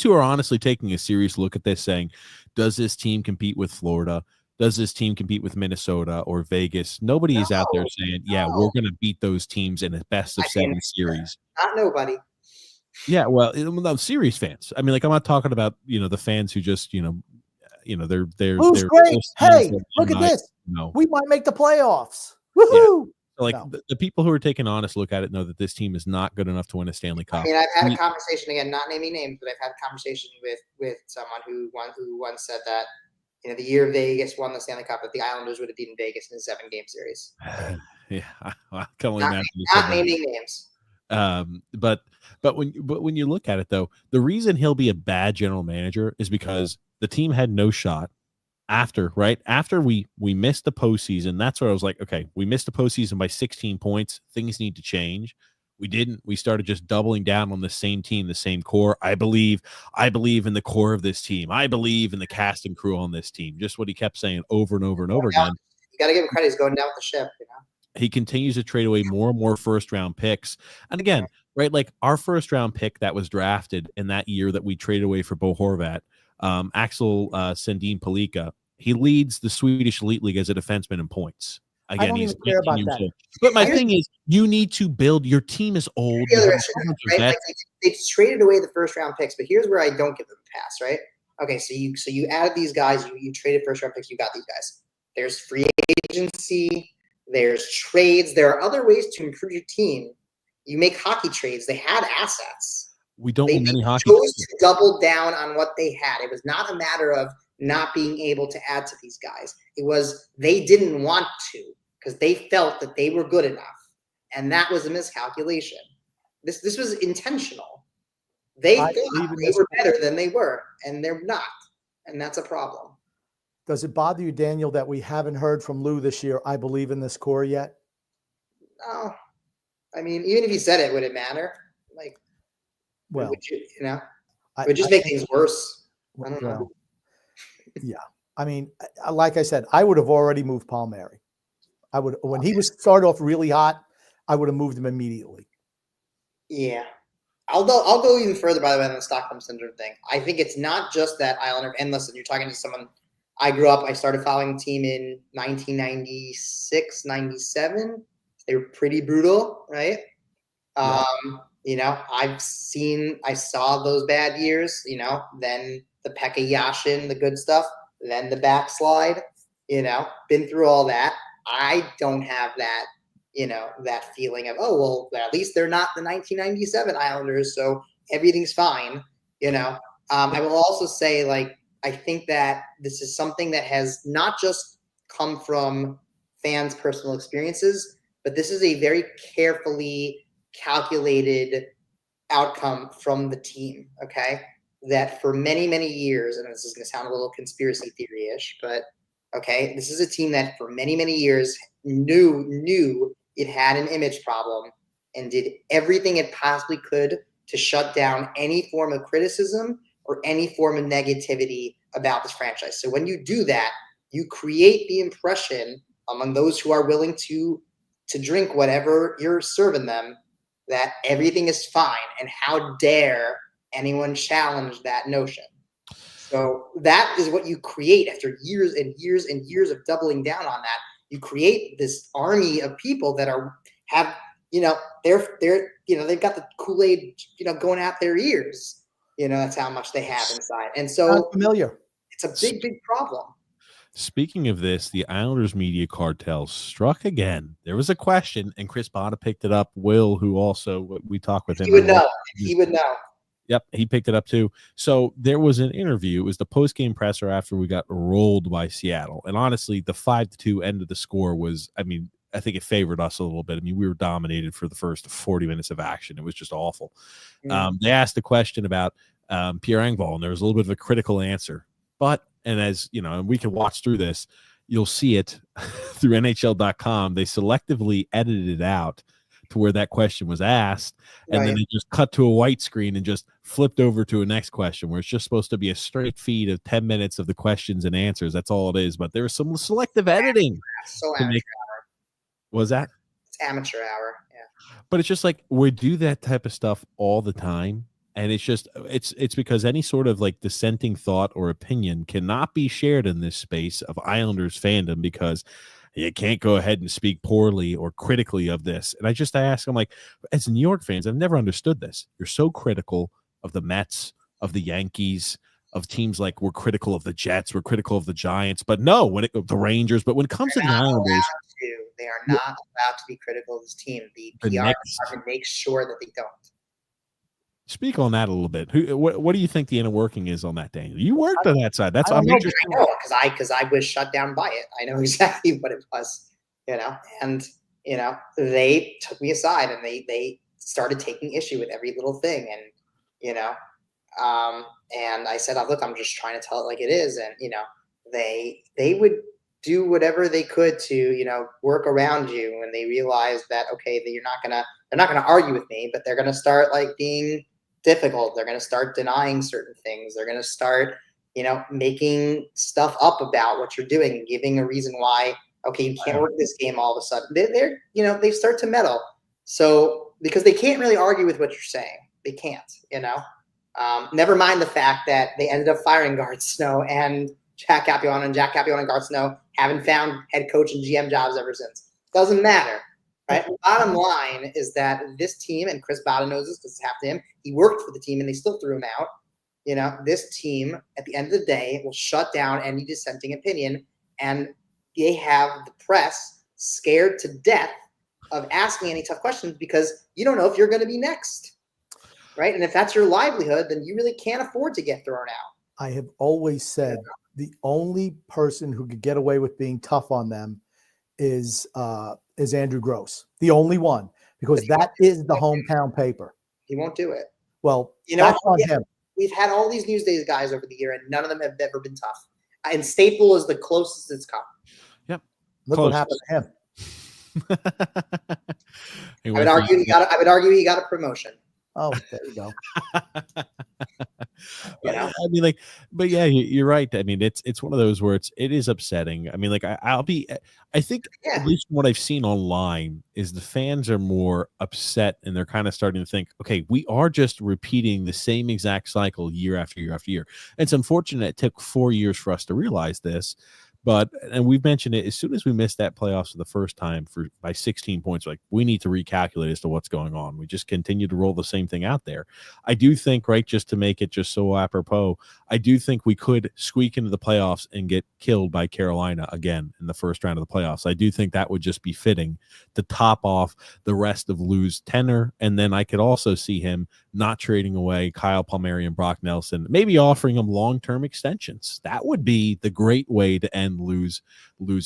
who are honestly taking a serious look at this saying, does this team compete with Florida? Does this team compete with Minnesota or Vegas? Nobody is out there saying, yeah, we're going to beat those teams in a best of 7 series. Not nobody. Yeah, well, no, series fans. I mean, like, I'm not talking about, the fans who just, they're Who's great? Hey, look at this. No. We might make the playoffs. Woohoo! Yeah. Like the people who are taking an honest look at it know that this team is not good enough to win a Stanley Cup. I mean, I've had a conversation, again, not naming names, but I've had a conversation with someone who once said that, the year Vegas won the Stanley Cup, that the Islanders would have beaten Vegas in a 7-game series. Yeah, I can only imagine. Not naming names. But when you look at it, though, the reason he'll be a bad general manager is because the team had no shot. After we missed the postseason, that's where I was like, okay, we missed the postseason by 16 points. Things need to change. We didn't. We started just doubling down on the same team, the same core. I believe in the core of this team. I believe in the cast and crew on this team. Just what he kept saying over and over and over again. You got to give him credit. He's going down with the ship, He continues to trade away more and more first-round picks. And again, right, like our first-round pick that was drafted in that year that we traded away for Bo Horvat, Axel Sandin Palika, he leads the Swedish Elite League as a defenseman in points. Again, he's 19 years old. But my thing is, you need to build. Your team is old. Right? Like they traded away the first-round picks, but here's where I don't give them a pass, right? Okay, so you added these guys. You traded first-round picks. You got these guys. There's free agency. There's trades. There are other ways to improve your team. You make hockey trades. They had assets. We don't win many hockey. They chose to double down on what they had. It was not a matter of not being able to add to these guys. It was they didn't want to because they felt that they were good enough, and that was a miscalculation. This was intentional. They thought they were better than they were, and they're not, and that's a problem. Does it bother you, Daniel, that we haven't heard from Lou this year? I believe in this core yet. No, I mean, even if he said it, would it matter? Like, well, it would just make things worse. I don't know. Yeah, I mean, like I said, I would have already moved Palmieri. I would when he was started off really hot. I would have moved him immediately. Yeah, I'll go even further. By the way, on the Stockholm syndrome thing, I think it's not just that Islander. And listen, you're talking to someone. I grew up. I started following the team in 1996, 97. They were pretty brutal, right? Yeah. I saw those bad years. Then the Pekka Yashin, the good stuff. Then the backslide. Been through all that. I don't have that. That feeling of, oh, well, at least they're not the 1997 Islanders, so everything's fine. I will also say, like, I think that this is something that has not just come from fans' personal experiences, but this is a very carefully calculated outcome from the team, okay? That for many, many years, and this is going to sound a little conspiracy theory-ish, but, okay, this is a team that for many, many years knew it had an image problem and did everything it possibly could to shut down any form of criticism or any form of negativity about this franchise. So when you do that, you create the impression among those who are willing to drink whatever you're serving them that everything is fine, and how dare anyone challenge that notion. So that is what you create after years and years and years of doubling down on that. You create this army of people that they've got the Kool-Aid, going out their ears. That's how much they have inside. And so familiar. It's a big, big problem. Speaking of this, the Islanders media cartel struck again. There was a question, and Chris Botta picked it up. Will, who also we talked with him. He would know. Yep, he picked it up too. So there was an interview. It was the post-game presser after we got rolled by Seattle. And honestly, the 5-2 end of the score was, I think it favored us a little bit. We were dominated for the first 40 minutes of action. It was just awful. Mm-hmm. They asked a question about Pierre Engvall, and there was a little bit of a critical answer. And as you know, and we can watch through this, you'll see it through NHL.com. They selectively edited it out to where that question was asked, and then they just cut to a white screen and just flipped over to a next question where it's just supposed to be a straight feed of 10 minutes of the questions and answers. That's all it is. But there was some selective editing. So was that? It's amateur hour. Yeah. But it's just like we do that type of stuff all the time. And it's just it's because any sort of like dissenting thought or opinion cannot be shared in this space of Islanders fandom because you can't go ahead and speak poorly or critically of this. And I ask, I'm like, as New York fans, I've never understood this. You're so critical of the Mets, of the Yankees, of teams like we're critical of the Jets, we're critical of the Giants, but no, the Rangers, but when it comes to the Islanders, they are not allowed to be critical of this team. The PR department makes sure that they don't. Speak on that a little bit. What do you think the inner working is on that, Daniel? You worked on that side. That's I know because I was shut down by it. I know exactly what it was, and they took me aside and they started taking issue with every little thing, and and I said, look, I'm just trying to tell it like it is, and they would do whatever they could to work around you, and they realized that okay, they're not gonna argue with me, but they're gonna start like being difficult. They're going to start denying certain things. They're going to start, making stuff up about what you're doing and giving a reason why, okay, you can't work this game all of a sudden. They start to meddle. So, because they can't really argue with what you're saying. They can't, never mind the fact that they ended up firing Garth Snow and Jack Capuano, and Jack Capuano and Garth Snow haven't found head coach and GM jobs ever since. Doesn't matter. Right. Bottom line is that this team, and Chris Bada knows this because it's happened to him. He worked for the team and they still threw him out. This team at the end of the day will shut down any dissenting opinion, and they have the press scared to death of asking any tough questions because you don't know if you're going to be next. Right. And if that's your livelihood, then you really can't afford to get thrown out. I have always said the only person who could get away with being tough on them is Andrew Gross, the only one, because that is the hometown paper. He won't do it. Well, that's on him. We've had all these Newsday guys over the year, and none of them have ever been tough. And Staple is the closest it's come. Yep. Look what happened to him. I would argue he got a promotion. Oh, there you go. I mean, but yeah, you're right. I mean, it's one of those where it is upsetting. I mean, I think at least what I've seen online is the fans are more upset and they're kind of starting to think, okay, we are just repeating the same exact cycle year after year after year. It's unfortunate it took 4 years for us to realize this. And we've mentioned it, as soon as we missed that playoffs for the first time by 16 points, like we need to recalculate as to what's going on. We just continue to roll the same thing out there. I do think, right, just to make it just so apropos, I do think we could squeak into the playoffs and get killed by Carolina again in the first round of the playoffs. I do think that would just be fitting to top off the rest of Lou's tenor. And then I could also see him not trading away Kyle Palmieri and Brock Nelson, maybe offering him long-term extensions. That would be the great way to end Lou's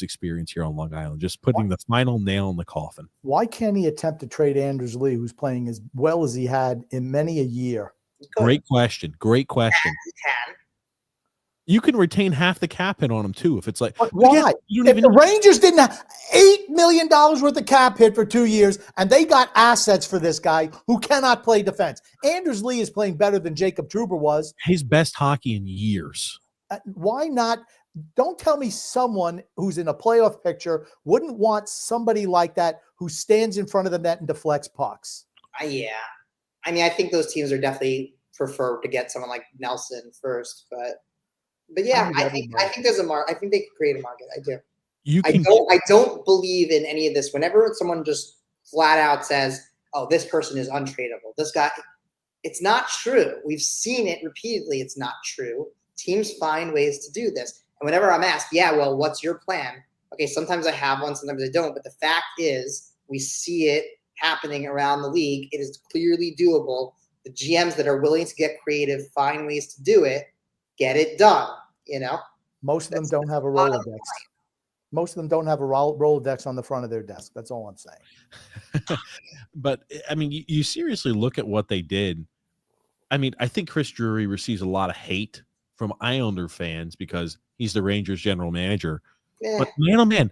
experience here on Long Island, just putting the final nail in the coffin. Why can't he attempt to trade Anders Lee, who's playing as well as he had in many a year? Great question. He can. You can retain half the cap hit on him too. If it's like, why? If the Rangers didn't have $8 million worth of cap hit for 2 years, and they got assets for this guy who cannot play defense. Anders Lee is playing better than Jacob Trouba was. His best hockey in years. Why not? Don't tell me someone who's in a playoff picture wouldn't want somebody like that who stands in front of the net and deflects pucks. Yeah. I mean, I think those teams are definitely prefer to get someone like Nelson first, but yeah, I think there's a market. I think they could create a market. I do. I don't believe in any of this. Whenever someone just flat out says, "Oh, this person is untradeable," this guy, it's not true. We've seen it repeatedly. It's not true. Teams find ways to do this. And whenever I'm asked, yeah, well, what's your plan? Okay, sometimes I have one, sometimes I don't. But the fact is, we see it happening around the league. It is clearly doable. The GMs that are willing to get creative find ways to do it, get it done. Most of them don't have a Rolodex. Most of them don't have a Rolodex on the front of their desk. That's all I'm saying. But I mean, you seriously look at what they did. I mean, I think Chris Drury receives a lot of hate from Islander fans because he's the Rangers general manager. Yeah. But man, oh man,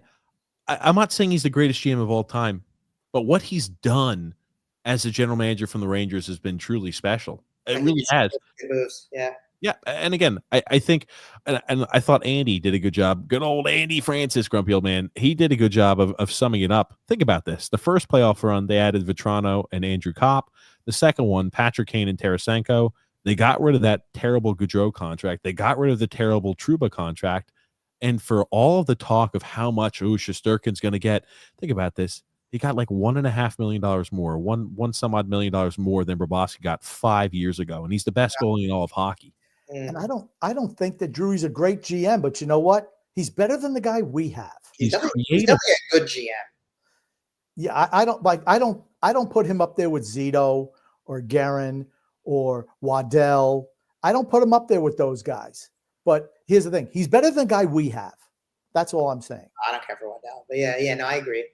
I'm not saying he's the greatest GM of all time, but what he's done as a general manager from the Rangers has been truly special. It really has. Good moves. Yeah. Yeah, and again, I think, and I thought Andy did a good job. Good old Andy Francis, grumpy old man. He did a good job of summing it up. Think about this: the first playoff run, they added Vetrano and Andrew Kopp. The second one, Patrick Kane and Tarasenko. They got rid of that terrible Gaudreau contract. They got rid of the terrible Trouba contract. And for all of the talk of how much Shesterkin's going to get, think about this: he got like $1.5 million more, one some odd $1 million more than Bobrovsky got 5 years ago, and he's the best goalie in all of hockey. And I don't think that Drury's a great GM, but you know what? He's better than the guy we have. He's definitely a good GM. Yeah, I don't put him up there with Zito or Guerin or Waddell. I don't put him up there with those guys. But here's the thing: he's better than the guy we have. That's all I'm saying. I don't care for Waddell, but yeah, no, I agree.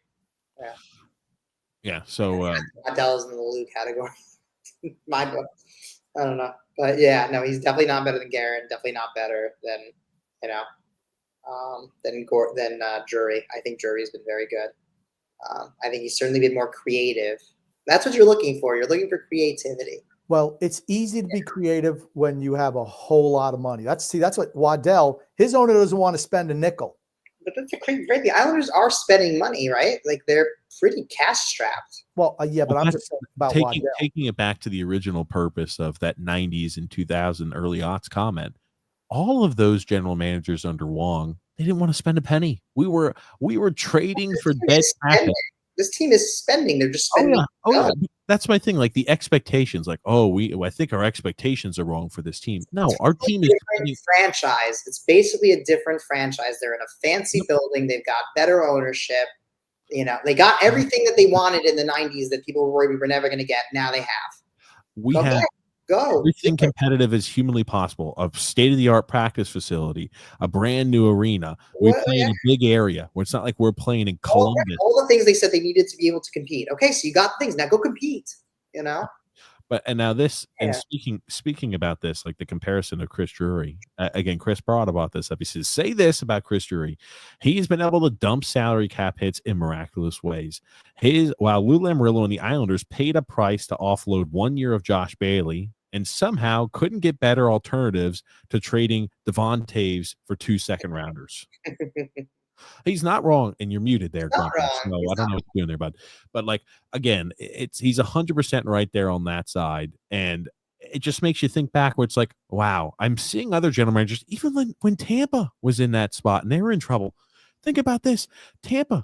Yeah. So Waddell's in the Lou category. My book. I don't know. But yeah, no, he's definitely not better than Guerin. Definitely not better than than Drury. I think Drury's been very good. I think he's certainly been more creative. That's what you're looking for. You're looking for creativity. Well, it's easy to be creative when you have a whole lot of money. That's what Waddell. His owner doesn't want to spend a nickel. But that's a crazy. Right? The Islanders are spending money, right? Like they're pretty cash strapped. Well, yeah, but I'm just saying about Waddell. Taking it back to the original purpose of that 90s and 2000 early aughts comment. All of those general managers under Wong, they didn't want to spend a penny. We were trading for dead assets. This team is spending. They're just spending. Oh yeah. That's my thing. Like the expectations, like, I think our expectations are wrong for this team. No, our team is a franchise. It's basically a different franchise. They're in a fancy building. They've got better ownership. They got everything that they wanted in the 90s that people were worried we were never going to get. Now they have. We have everything competitive as humanly possible. A state-of-the-art practice facility, a brand new arena. We play in a big area where it's not like we're playing in Columbus. All the things they said they needed to be able to compete. Okay, so you got things. Now go compete. But and now this, and speaking about this, like the comparison of Chris Drury, again, Chris brought about this up. He says, say this about Chris Drury. He's been able to dump salary cap hits in miraculous ways. While Lou Lamoriello and the Islanders paid a price to offload 1 year of Josh Bailey and somehow couldn't get better alternatives to trading Devon Taves for 2 second-rounders. He's not wrong, and you're muted there. So I don't know what you're doing there, bud. But like again, he's 100% right there on that side, and it just makes you think back where it's like, wow, I'm seeing other general managers, even when Tampa was in that spot and they were in trouble. Think about this: Tampa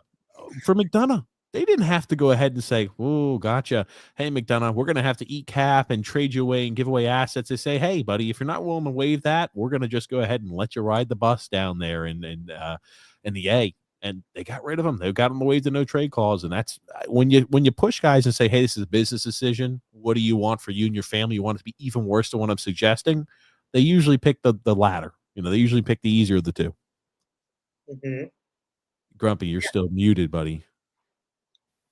for McDonough, they didn't have to go ahead and say, "Oh, gotcha. Hey, McDonough, we're going to have to eat cap and trade you away and give away assets." They say, "Hey, buddy, if you're not willing to waive that, we're going to just go ahead and let you ride the bus down there in the A." And they got rid of him. They got him away with the no trade clause. And that's when you push guys and say, "Hey, this is a business decision. What do you want for you and your family? You want it to be even worse than what I'm suggesting?" They usually pick the latter. They usually pick the easier of the two. Mm-hmm. Grumpy, you're still muted, buddy.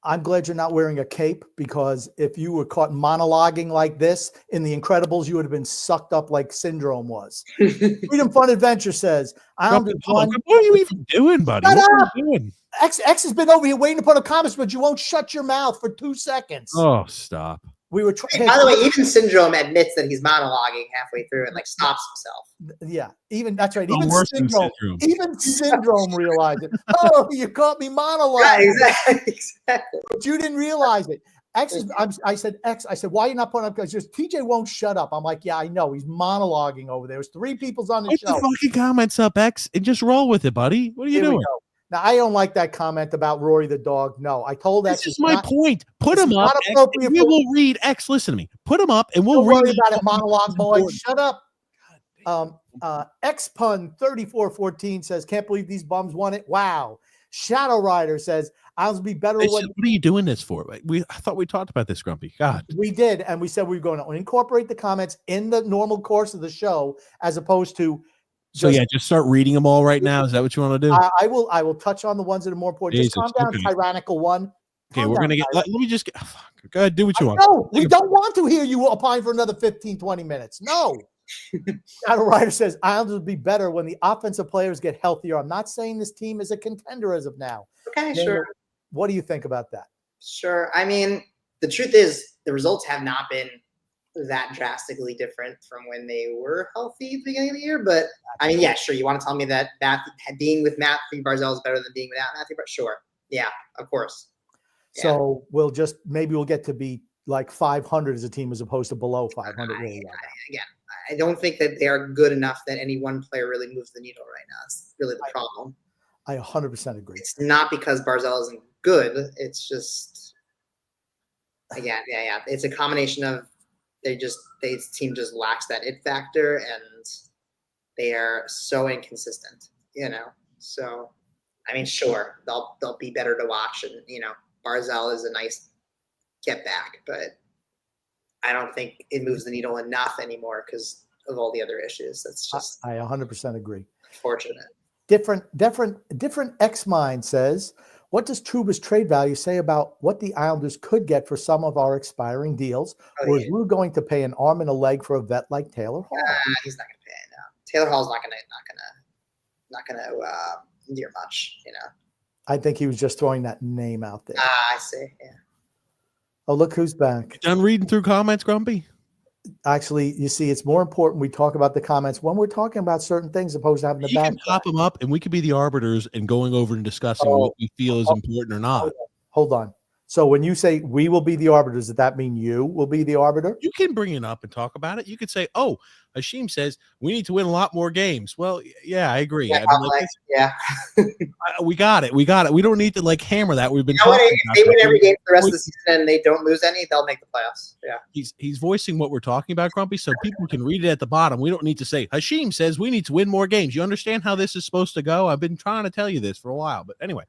I'm glad you're not wearing a cape, because if you were caught monologuing like this in The Incredibles, you would have been sucked up like Syndrome was. Freedom Fun Adventure says, What are you even doing, buddy? Shut what up! Are you doing? X has been over here waiting to put a comment, but you won't shut your mouth for 2 seconds. Oh, stop. We were trying. By the way, even Syndrome admits that he's monologuing halfway through and stops himself. Yeah, that's right. Even Syndrome realized it. Oh, you caught me monologuing. Yeah, exactly. But you didn't realize it. I said, why are you not putting up? Because just TJ won't shut up. I'm like, yeah, I know. He's monologuing over there. There's 3 people's on the show. Put the fucking comments up, X, and just roll with it, buddy. What are you doing? Now, I don't like that comment about Rory the dog. No, I told that. This is my point. Put him up. We will read. X, listen to me. Put him up, and we'll read. Don't worry about it, monologue boy. Shut up. X Pun 3414 says, "Can't believe these bums won it." Wow. Shadow Rider says, "I'll be better." What are you doing this for? I thought we talked about this, Grumpy. God, we did, and we said we were going to incorporate the comments in the normal course of the show, as opposed to. Just start reading them all right now. Is that what you want to do? I will touch on the ones that are more important. Jesus, just calm down, Tyrannical one. Okay, we're going to get – let me just get – go ahead, do what you want. No, we don't want to hear you opine for another 15, 20 minutes. No. Shadow Rider says, Islanders will be better when the offensive players get healthier. I'm not saying this team is a contender as of now. Okay, sure. What do you think about that? Sure. I mean, the truth is the results have not been that drastically different from when they were healthy at the beginning of the year. But I mean, yeah, sure. You want to tell me that being with Matthew Barzell is better than being without Matthew? But sure, yeah, of course. Yeah. So maybe we'll get to be like 500 as a team as opposed to below 500. Again, I don't think that they are good enough that any one player really moves the needle right now. That's really the problem. I 100% agree. It's not because Barzell isn't good. It's just, again, yeah. It's a combination of this team just lacks that it factor, and they are so inconsistent, So, I mean, sure, they'll be better to watch, and Barzell is a nice get back, but I don't think it moves the needle enough anymore because of all the other issues. That's just I 100% agree. Fortunate. Different X Mind says, what does Trouba's trade value say about what the Islanders could get for some of our expiring deals? Or is Lou going to pay an arm and a leg for a vet like Taylor Hall? He's not going to pay it. No. Taylor Hall's not going to do much. I think he was just throwing that name out there. I see. Yeah. Oh, look who's back. You done reading through comments, Grumpy? Actually, you see, it's more important we talk about the comments when we're talking about certain things opposed to having the back. You can pop them up, and we could be the arbiters and going over and discussing what we feel is important or not. Hold on. So when you say we will be the arbiters, does that mean you will be the arbiter? You can bring it up and talk about it. You could say, oh, Hashim says we need to win a lot more games. Well, yeah, I agree. Yeah, we got it. We don't need to hammer that. We've been talking about if they win every game for the rest of the season and they don't lose any, they'll make the playoffs. Yeah. He's voicing what we're talking about, Grumpy, so people can read it at the bottom. We don't need to say Hashim says we need to win more games. You understand how this is supposed to go? I've been trying to tell you this for a while, but anyway.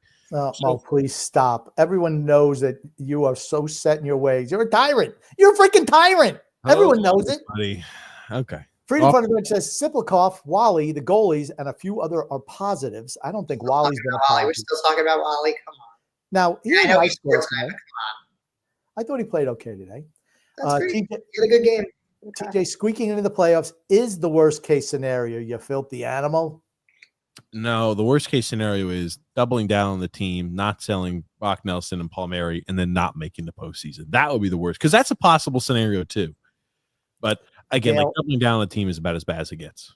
Please stop. Everyone knows that you are so set in your ways. You're a tyrant. You're a freaking tyrant. Everyone knows it. Buddy. Okay. Freedom Front of the says Siplikov, Wally, the goalies, and a few other are positives. I don't think Wally's been a positive. We're still talking about Wally. Come on. Now, I know he's come on. I thought he played okay today. He had a good game. TJ squeaking into the playoffs is the worst case scenario, you filthy animal. No, the worst case scenario is doubling down on the team, not selling Brock Nelson and Palmieri, and then not making the postseason. That would be the worst, because that's a possible scenario too. But again, doubling down on the team is about as bad as it gets.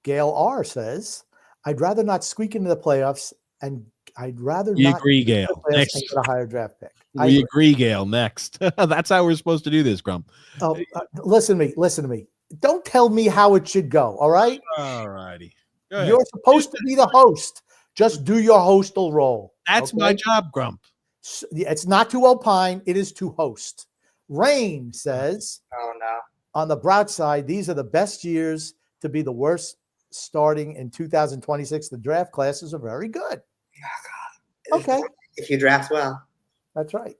Gail R says, I'd rather not squeak into the playoffs, and I'd rather not agree, Gail. Next, get a higher draft pick. We agree, Gail. Next. That's how we're supposed to do this, Grump. Oh, listen to me. Don't tell me how it should go, all right? All righty. You're supposed to be the host. Just do your hostal role. That's my job, Grump. It's not to opine. It is to host. Rain says, oh, no. On the Brout side, these are the best years to be the worst starting in 2026. The draft classes are very good. Oh, God. Okay. If you draft well. That's right.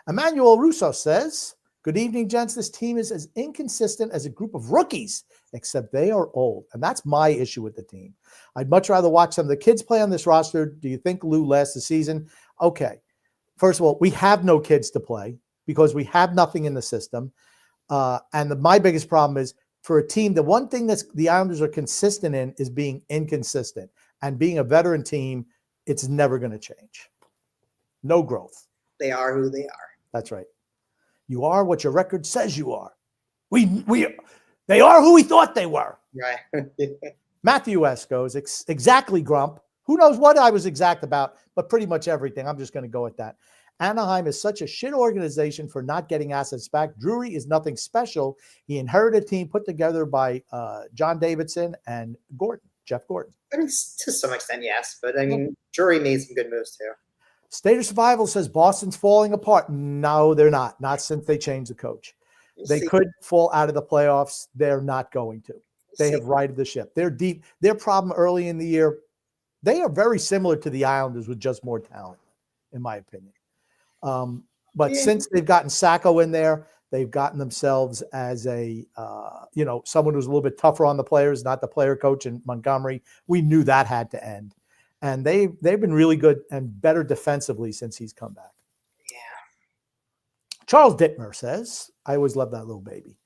Emmanuel Russo says, good evening, gents. This team is as inconsistent as a group of rookies, except they are old. And that's my issue with the team. I'd much rather watch some of the kids play on this roster. Do you think Lou lasts the season? Okay. First of all, we have no kids to play because we have nothing in the system. My biggest problem is for a team, the one thing that the Islanders are consistent in is being inconsistent. And being a veteran team, it's never going to change. No growth. They are who they are. That's right. You are what your record says you are. They are who we thought they were. Right. Matthew S. goes, exactly, Grump. Who knows what I was exact about, but pretty much everything. I'm just going to go with that. Anaheim is such a shit organization for not getting assets back. Drury is nothing special. He inherited a team put together by John Davidson and Jeff Gordon. I mean, to some extent, yes. But, I mean, Drury made some good moves, too. State of Survival says Boston's falling apart. No, they're not. Not since they changed the coach. They could fall out of the playoffs. They're not going to. They have righted the ship. They're deep. Their problem early in the year, they are very similar to the Islanders with just more talent, in my opinion. But since they've gotten Sacco in there, they've gotten themselves as a, someone who's a little bit tougher on the players, not the player coach in Montgomery. We knew that had to end. And they've been really good and better defensively since he's come back. Yeah. Charles Dittmer says, I always love that little baby.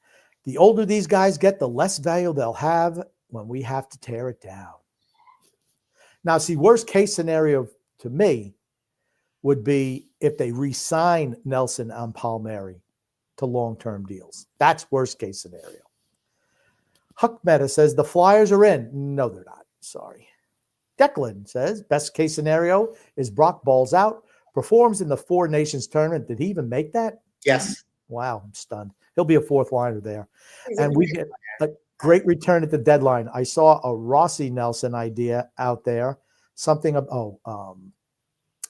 The older these guys get, the less value they'll have when we have to tear it down. Now, see, worst case scenario to me would be if they re-sign Nelson and Palmieri. to long-term deals. That's worst case scenario. Huck Meta says the Flyers are in. No, they're not. Sorry. Declan says best case scenario is Brock balls out, performs in the Four Nations tournament. Did he even make that? Yes. Wow, I'm stunned. He'll be a fourth liner there. And we get a great return at the deadline. I saw a Rossi Nelson idea out there. Something of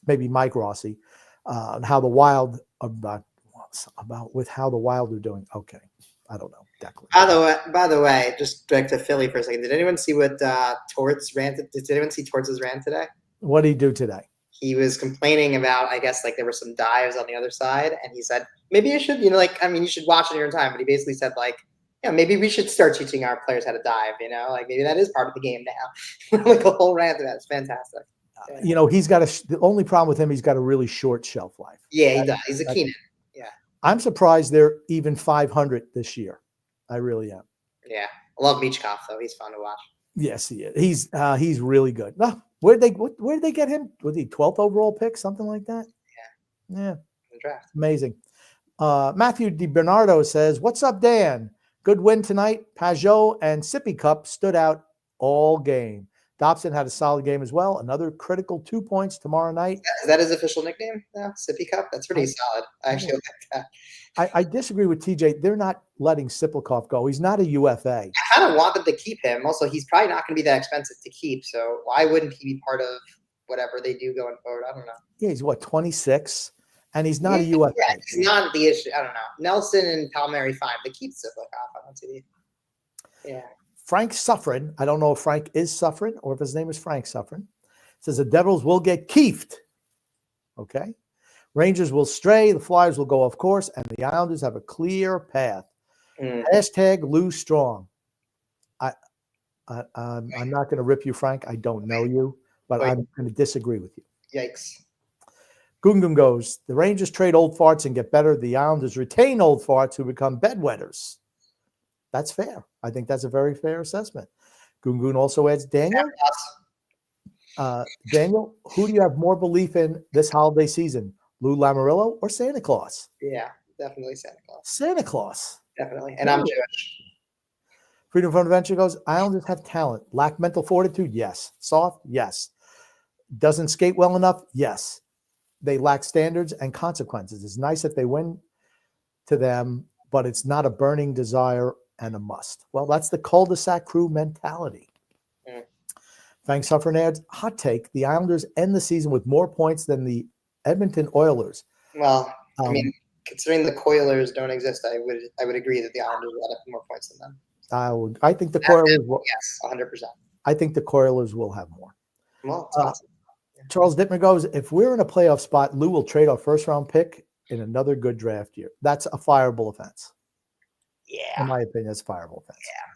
maybe Mike Rossi, how the Wild about with how the Wild are doing. Okay, I don't know. Declan. By the way, just back to Philly for a second. Did anyone see what Torts ranted? Did anyone see Torts' rant today? What did he do today? He was complaining about, I guess, like there were some dives on the other side, and he said maybe you should, you should watch it in your time. But he basically said maybe we should start teaching our players how to dive. Maybe that is part of the game now. Like a whole rant of that. It's fantastic. He's got the only problem with him. He's got a really short shelf life. Yeah, he does. He's a Keenan. Yeah. I'm surprised they're even 500 this year. I really am. Yeah, I love Michkov though. He's fun to watch. Yes, he is. He's really good. No, where did they get him? Was he 12th overall pick, something like that? Yeah. The draft. Amazing. Matthew DiBernardo says, "What's up, Dan? Good win tonight. Pajot and Sippy Cup stood out all game. Dobson had a solid game as well. Another critical 2 points tomorrow night." Is that his official nickname now? Sippy Cup? That's pretty solid. I actually like that. I disagree with TJ. They're not letting Siplikov go. He's not a UFA. I kind of want them to keep him. Also, he's probably not going to be that expensive to keep. So why wouldn't he be part of whatever they do going forward? I don't know. Yeah, he's 26, and he's not a UFA. Yeah, he's not the issue. I don't know. Nelson and Palmieri fine, but keep Siplikov. I don't see. Yeah. Frank Suffren. I don't know if Frank is Suffren or if his name is Frank Suffren. Says the Devils will get keefed. Okay. Rangers will stray, the Flyers will go off course, and the Islanders have a clear path. Hashtag lose strong. I'm not going to rip you, Frank. I don't know you, but I'm going to disagree with you. Yikes. Gungun goes, the Rangers trade old farts and get better. The Islanders retain old farts who become bedwetters. That's fair. I think that's a very fair assessment. Gungun also adds, Daniel, who do you have more belief in this holiday season? Lou Lamoriello or Santa Claus? Yeah, definitely Santa Claus. Santa Claus. Definitely. And I'm Jewish. Freedom from Adventure goes, Islanders have talent. Lack mental fortitude? Yes. Soft? Yes. Doesn't skate well enough? Yes. They lack standards and consequences. It's nice that they win to them, but it's not a burning desire and a must. Well, that's the cul-de-sac crew mentality. Thanks, Suffern adds, hot take, the Islanders end the season with more points than the Edmonton Oilers. Well, considering the Coilers don't exist, I would agree that the Islanders will have more points than them. I think the Coilers will. Yes, 100%. I think the Coilers will have more. Well, it's awesome. Charles Dittmer goes, if we're in a playoff spot, Lou will trade our first-round pick in another good draft year. That's a fireable offense. Yeah. In my opinion, that's a fireable offense. Yeah.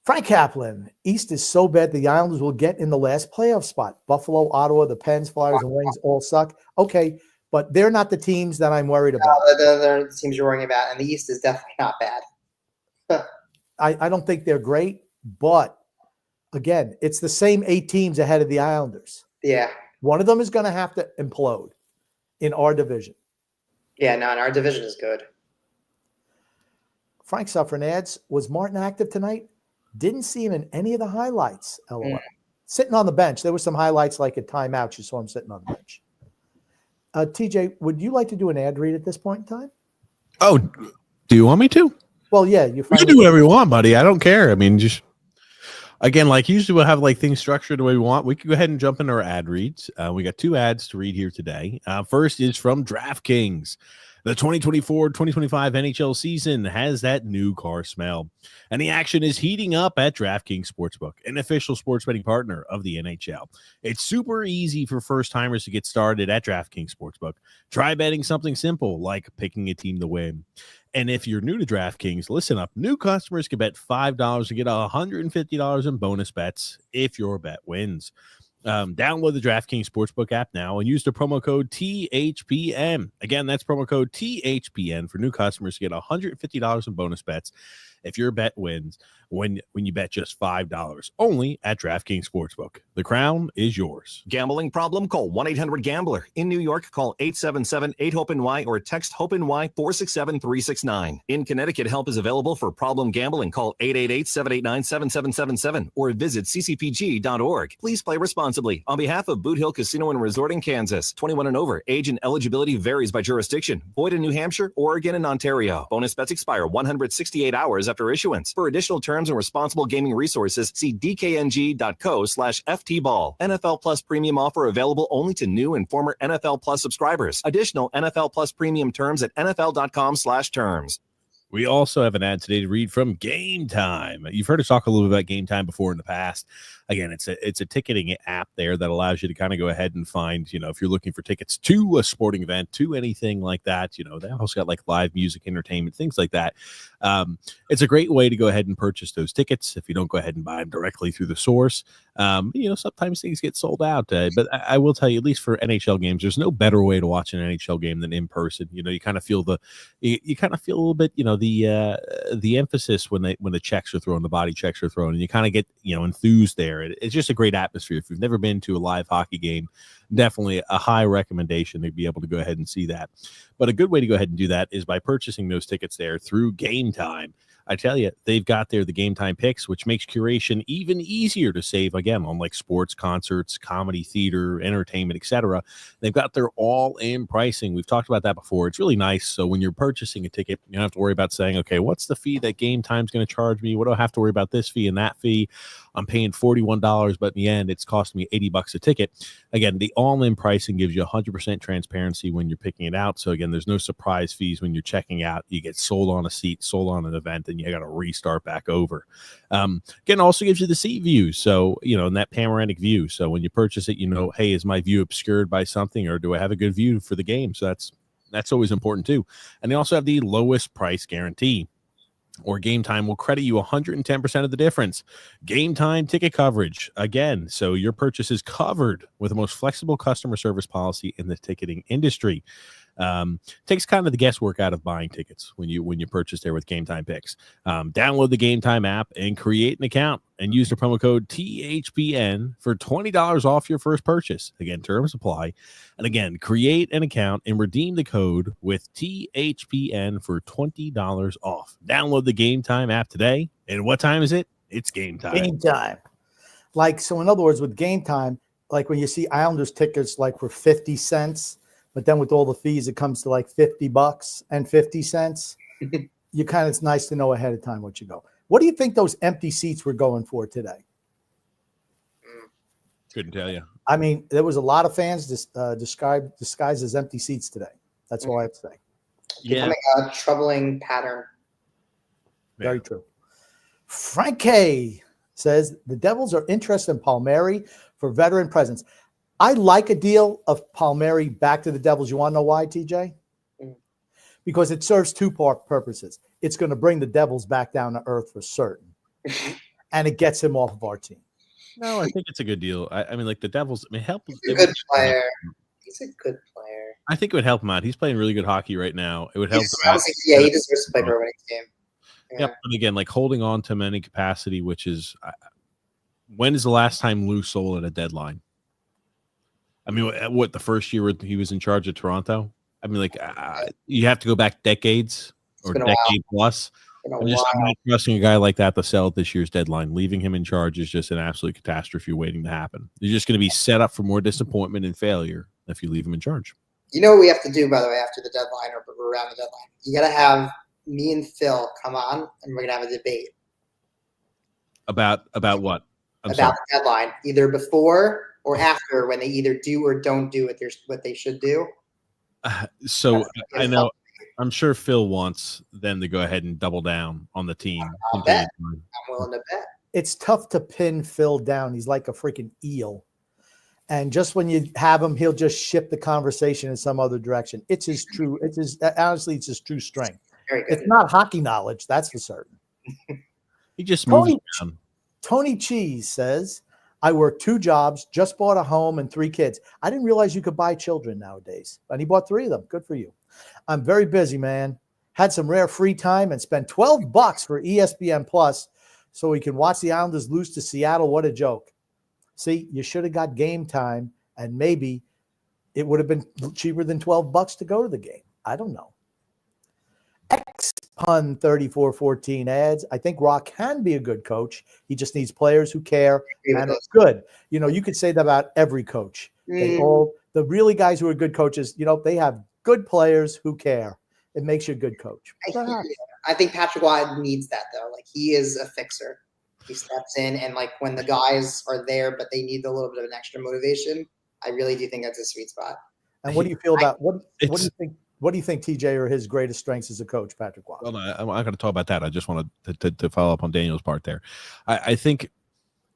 Frank Kaplan, East is so bad the Islanders will get in the last playoff spot. Buffalo, Ottawa, the Pens, Flyers, and Wings all suck. Okay, but they're not the teams that I'm worried about. They're the teams you're worrying about, and the East is definitely not bad. I don't think they're great, but again, it's the same 8 teams ahead of the Islanders. Yeah. One of them is going to have to implode in our division. Yeah, no, and our division is good. Frank Suffern adds, was Martin active tonight? Didn't see him in any of the highlights. LOL. Sitting on the bench. There were some highlights like at timeout. You saw him sitting on the bench. TJ, would you like to do an ad read at this point in time? Oh, do you want me to? Well, yeah. You can do whatever you want, buddy. I don't care. I mean, just again, like usually we'll have like things structured the way we want. We can go ahead and jump into our ad reads. We got 2 ads to read here today. First is from DraftKings. The 2024-2025 NHL season has that new car smell, and the action is heating up at DraftKings Sportsbook, an official sports betting partner of the NHL. It's super easy for first-timers to get started at DraftKings Sportsbook. Try betting something simple like picking a team to win. And if you're new to DraftKings, listen up. New customers can bet $5 to get $150 in bonus bets if your bet wins. Download the DraftKings Sportsbook app now and use the promo code THPN. Again, that's promo code THPN for new customers to get $150 in bonus bets if your bet wins when you bet just $5 only at DraftKings Sportsbook. The crown is yours. Gambling problem? Call 1-800-GAMBLER. In New York, call 877-8-HOPE-NY or text HOPE-NY 467-369. In Connecticut, help is available for problem gambling. Call 888-789-7777 or visit ccpg.org. Please play responsibly. On behalf of Boot Hill Casino and Resort in Kansas, 21 and over. Age and eligibility varies by jurisdiction. Void in New Hampshire, Oregon, and Ontario. Bonus bets expire 168 hours after issuance. For additional terms and responsible gaming resources, see dkng.co/ftball. NFL Plus premium offer available only to new and former NFL Plus subscribers. Additional NFL Plus premium terms at nfl.com/terms. We also have an ad today to read from Game Time. You've heard us talk a little bit about Game Time before in the past. Again, it's a ticketing app there that allows you to kind of go ahead and find, if you're looking for tickets to a sporting event, to anything like that, they also got like live music, entertainment, things like that. It's a great way to go ahead and purchase those tickets if you don't go ahead and buy them directly through the source. Sometimes things get sold out, but I will tell you, at least for NHL games, there's no better way to watch an NHL game than in person. You kind of feel you kind of feel a little bit, the emphasis when the checks are thrown, the body checks are thrown, and you kind of get, enthused there. It's just a great atmosphere. If you've never been to a live hockey game, definitely a high recommendation to be able to go ahead and see that. But a good way to go ahead and do that is by purchasing those tickets there through Game Time. I tell you, they've got there the Game Time picks, which makes curation even easier to save, again, on like sports, concerts, comedy, theater, entertainment, etc. They've got their all-in pricing. We've talked about that before. It's really nice. So when you're purchasing a ticket, you don't have to worry about saying, okay, what's the fee that Game Time's going to charge me? What do I have to worry about this fee and that fee? I'm paying $41, but in the end, it's costing me $80 a ticket. Again, the all-in pricing gives you 100% transparency when you're picking it out. So again, there's no surprise fees when you're checking out. You get sold on a seat, sold on an event, and you got to restart back over. Again, also gives you the seat view. So, in that panoramic view. So when you purchase it, hey, is my view obscured by something, or do I have a good view for the game? So that's always important too. And they also have the lowest price guarantee, or Game Time will credit you 110% of the difference. Game Time ticket coverage, again, so your purchase is covered with the most flexible customer service policy in the ticketing industry. Takes kind of the guesswork out of buying tickets when you purchase there with Game Time picks. Download the Game Time app and create an account and use the promo code THPN for $20 off your first purchase. Again, terms apply. And again, create an account and redeem the code with THPN for $20 off. Download the Game Time app today. And what time is it? It's game time. Game Time. So in other words, with Game Time, like when you see Islanders tickets like for 50 cents, but then with all the fees, it comes to like $50 and 50 cents. It's nice to know ahead of time what you go. What do you think those empty seats were going for today? Couldn't tell you. I mean, there was a lot of fans disguised as empty seats today. That's all I have to say. Yeah. Becoming a troubling pattern. Very true. Frank K says the Devils are interested in Palmieri for veteran presence. I like a deal of Palmieri back to the Devils. You want to know why, TJ? Because it serves two-part purposes. It's going to bring the Devils back down to earth for certain, and it gets him off of our team. No, I think it's a good deal. I mean, like the Devils, help. He's a good player. He's a good player. I think it would help him out. He's playing really good hockey right now. It would help him out. Yeah, he deserves to play for a winning team. Yeah. Yep. And again, like holding on to him in any capacity, which is when is the last time Lou sold at a deadline? I mean, what the first year he was in charge of Toronto? I mean, like you have to go back decades or decade plus. I'm just not trusting a guy like that to sell at this year's deadline. Leaving him in charge is just an absolute catastrophe waiting to happen. You're just going to be set up for more disappointment and failure if you leave him in charge. You know what we have to do, by the way, after the deadline or around the deadline? You got to have me and Phil come on, and we're going to have a debate. About what? About the deadline, either before or after, when they either do or don't do what they should do. So I know, I'm sure Phil wants them to go ahead and double down on the team. I'm willing to bet. It's tough to pin Phil down. He's like a freaking eel. And just when you have him, he'll just shift the conversation in some other direction. It's his true. Honestly, it's his true strength. Very good. It's not hockey knowledge, that's for certain. He just moves around. Tony Cheese says, I work 2 jobs, just bought a home and 3 kids. I didn't realize you could buy children nowadays. And he bought 3 of them. Good for you. I'm very busy, man. had some rare free time and spent $12 for ESPN Plus so we can watch the Islanders lose to Seattle. What a joke. See, you should have got game time, and maybe it would have been cheaper than $12 to go to the game. I don't know. Xpun3414 adds, I think Rock can be a good coach. He just needs players who care and are good. You know, you could say that about every coach. They all, the really guys who are good coaches, you know, they have good players who care. It makes you a good coach. I think Patrick Watt needs that, though. Like, he is a fixer. He steps in, and like when the guys are there, but they need a little bit of an extra motivation, I really do think that's a sweet spot. And what do you feel about what do you think? What do you think, TJ, are his greatest strengths as a coach, Patrick Watt? Well, I'm not going to talk about that. I just wanted to follow up on Daniel's part there. I think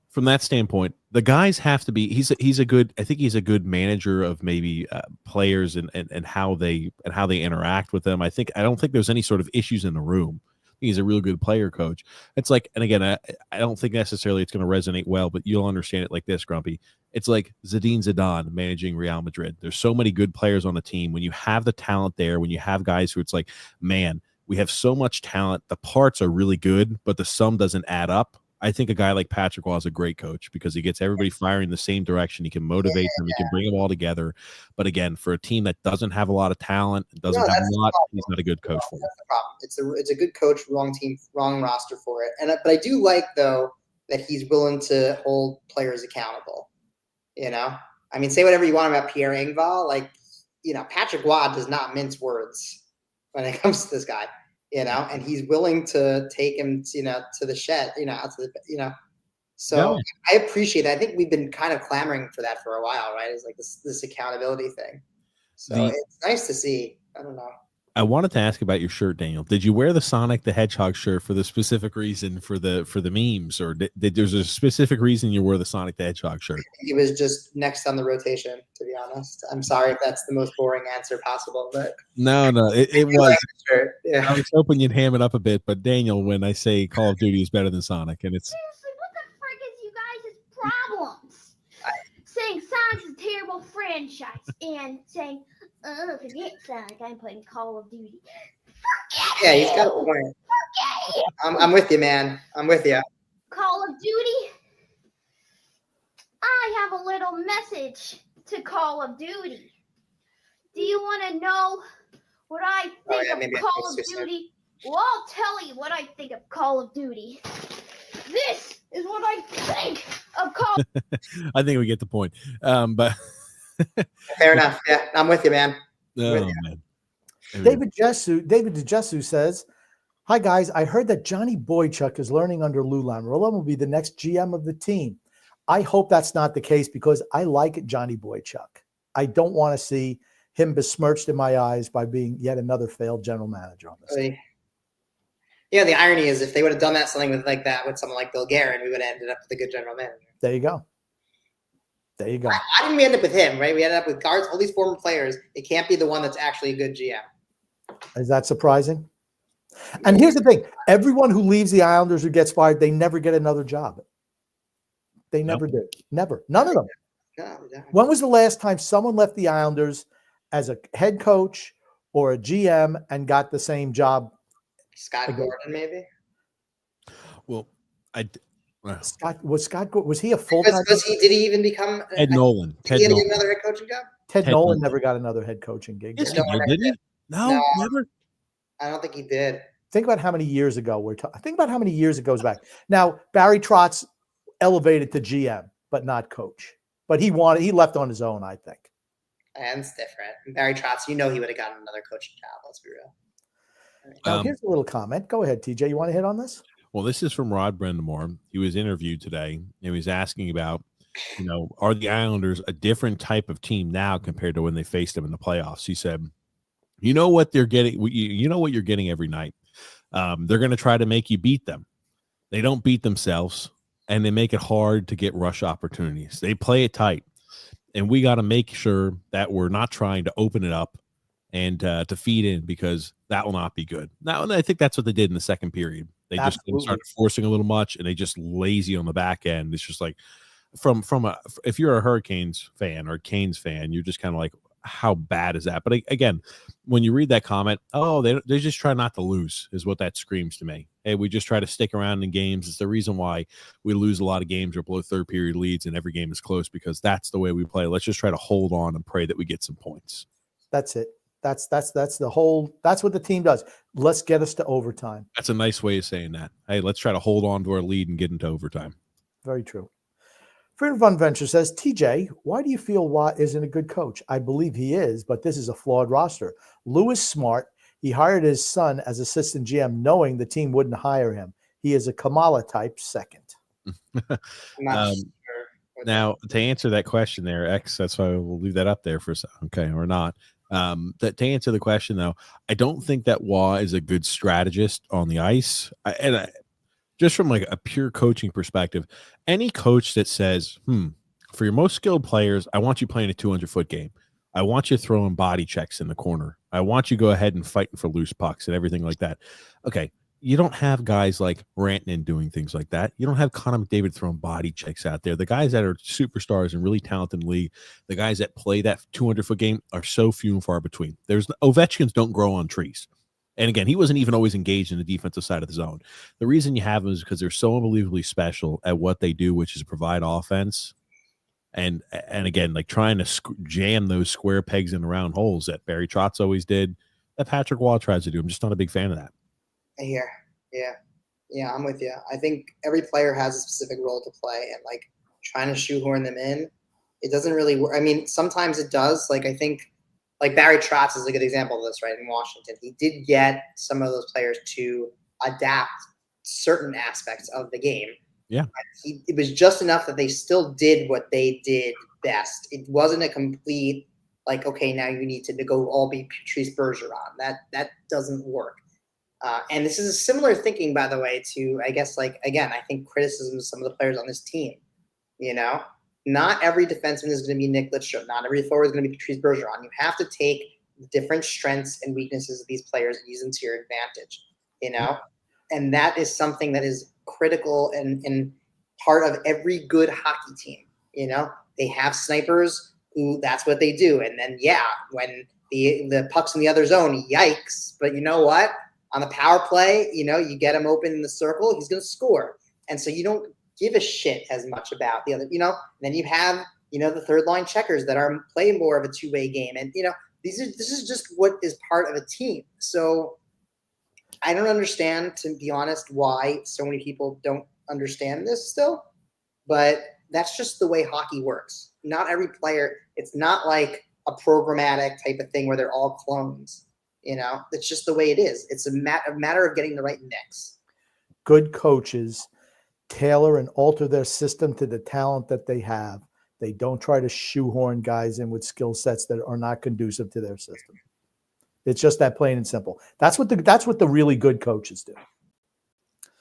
from that standpoint, the guys have to be. He's a good. I think he's a good manager of maybe players and how they interact with them. I don't think there's any sort of issues in the room. He's a real good player coach. It's like, and again, I don't think necessarily it's going to resonate well, but you'll understand it like this, Grumpy. It's like Zinedine Zidane managing Real Madrid. There's so many good players on the team. When you have the talent there, when you have guys who it's like, man, we have so much talent. The parts are really good, but the sum doesn't add up. I think a guy like Patrick Waugh is a great coach because he gets everybody firing the same direction. He can motivate them. He can bring them all together. But again, for a team that doesn't have a lot of talent, doesn't have a lot, he's not a good coach for it. That's the problem. It's a good coach, wrong team, wrong roster for it. But I do like, though, that he's willing to hold players accountable. You know, I mean, say whatever you want about Pierre Engvall. Like, you know, Patrick Waugh does not mince words when it comes to this guy. You know, and he's willing to take him, you know, to the shed, you know, out to the, you know. So yeah. I appreciate that. I think we've been kind of clamoring for that for a while, right? It's like this accountability thing. So it's nice to see. I don't know. I wanted to ask about your shirt, Daniel. Did you wear the Sonic the Hedgehog shirt for the specific reason for the memes, or did there's a specific reason you wore the Sonic the Hedgehog shirt? It was just next on the rotation, to be honest. I'm sorry if that's the most boring answer possible, but no, it was. Like yeah. I was hoping you'd ham it up a bit, but Daniel, when I say Call of Duty is better than Sonic, and it's seriously, what the frick is you guys' problems? Saying Sonic's a terrible franchise and saying, oh, forget Sonic, I'm playing Call of Duty. Yeah, he's got a point. I'm with you, man. I'm with you. Call of Duty? I have a little message to Call of Duty. Do you want to know what I think of Call of Duty? Well, I'll tell you what I think of Call of Duty. This is what I think of Call. I think we get the point. But fair enough. Yeah, I'm with you, man. Man. David DeJesu says, hi, guys. I heard that Johnny Boychuk is learning under Lou Lamoriello and will be the next GM of the team. I hope that's not the case because I like Johnny Boychuk. I don't want to see him besmirched in my eyes by being yet another failed general manager on this team. Yeah, the irony is if they would have done something with someone like Bill Guerin, we would have ended up with a good general manager. There you go. There you go. Why didn't we end up with him, right? We ended up with guards, all these former players. It can't be the one that's actually a good GM. Is that surprising? And here's the thing. Everyone who leaves the Islanders or gets fired, they never get another job. They never did. Never. None of them. No. When was the last time someone left the Islanders as a head coach or a GM and got the same job? Scott Gordon, maybe. Well, was he a full-time? Did he even become Ted Nolan? Did he get another head coaching job? Ted Nolan never got another head coaching gig. Yes, did he? No, never. I don't think he did. Think about how many years ago think about how many years it goes back. Now Barry Trotz elevated to GM, but not coach. But he left on his own, I think. And it's different. Barry Trotz, he would have gotten another coaching job. Let's be real. Now, here's a little comment. Go ahead, TJ. You want to hit on this? Well, this is from Rod Brendamore. He was interviewed today, and he was asking about, are the Islanders a different type of team now compared to when they faced them in the playoffs? He said, you know what they're getting. You know what you're getting every night. They're going to try to make you beat them. They don't beat themselves, and they make it hard to get rush opportunities. They play it tight, and we got to make sure that we're not trying to open it up and to feed in because that will not be good. Now, and I think that's what they did in the second period. They just started forcing a little much, and they just lazy on the back end. It's just like if you're a Hurricanes fan or Canes fan, you're just kind of like, how bad is that? But again, when you read that comment, oh, they just try not to lose is what that screams to me. Hey, we just try to stick around in games. It's the reason why we lose a lot of games or blow third period leads and every game is close, because that's the way we play. Let's just try to hold on and pray that we get some points. That's it. That's the whole, that's what the team does. Let's get us to overtime. That's a nice way of saying that. Hey, let's try to hold on to our lead and get into overtime. Very true. Freedom Fund Venture says, TJ, why do you feel Watt isn't a good coach? I believe he is, but this is a flawed roster. Lou is smart. He hired his son as assistant GM knowing the team wouldn't hire him. He is a Kamala type second. Now, to answer that question there, X, that's why we'll leave that up there for a second, okay, or not. To answer the question, though, I don't think that Wah is a good strategist on the ice. Just from like a pure coaching perspective, any coach that says, for your most skilled players, I want you playing a 200-foot game. I want you throwing body checks in the corner. I want you to go ahead and fighting for loose pucks and everything like that. Okay, you don't have guys like Rantanen doing things like that. You don't have Connor McDavid throwing body checks out there. The guys that are superstars and really talented in the league, the guys that play that 200-foot game are so few and far between. Ovechkins don't grow on trees. And again, he wasn't even always engaged in the defensive side of the zone. The reason you have them is because they're so unbelievably special at what they do, which is provide offense. And again, like trying to jam those square pegs in round holes that Barry Trotz always did, that Patrick Waugh tries to do. I'm just not a big fan of that. Yeah, I'm with you. I think every player has a specific role to play, and like trying to shoehorn them in, it doesn't really work. I mean, sometimes it does. Like I think, like Barry Trotz is a good example of this, right? In Washington, he did get some of those players to adapt certain aspects of the game. Yeah, it was just enough that they still did what they did best. It wasn't a complete like, okay, now you need to go all be Patrice Bergeron. That doesn't work. And this is a similar thinking, by the way, to, I guess, like, again, I think criticism of some of the players on this team. You know, not every defenseman is going to be Nick Lidstrom. Not every forward is going to be Patrice Bergeron. You have to take the different strengths and weaknesses of these players and use them to your advantage, you know? And that is something that is critical and part of every good hockey team. You know, they have snipers who that's what they do. And then, when the puck's in the other zone, yikes. But you know what? On the power play, you know, you get him open in the circle, he's going to score. And so you don't give a shit as much about the other, you know. Then you have, you know, the third line checkers that are playing more of a two-way game. And, you know, this is just what is part of a team. So I don't understand, to be honest, why so many people don't understand this still. But that's just the way hockey works. Not every player, it's not like a programmatic type of thing where they're all clones. You know, it's just the way it is. It's a matter of getting the right mix. Good coaches tailor and alter their system to the talent that they have. They don't try to shoehorn guys in with skill sets that are not conducive to their system. It's just that plain and simple. That's what the really good coaches do.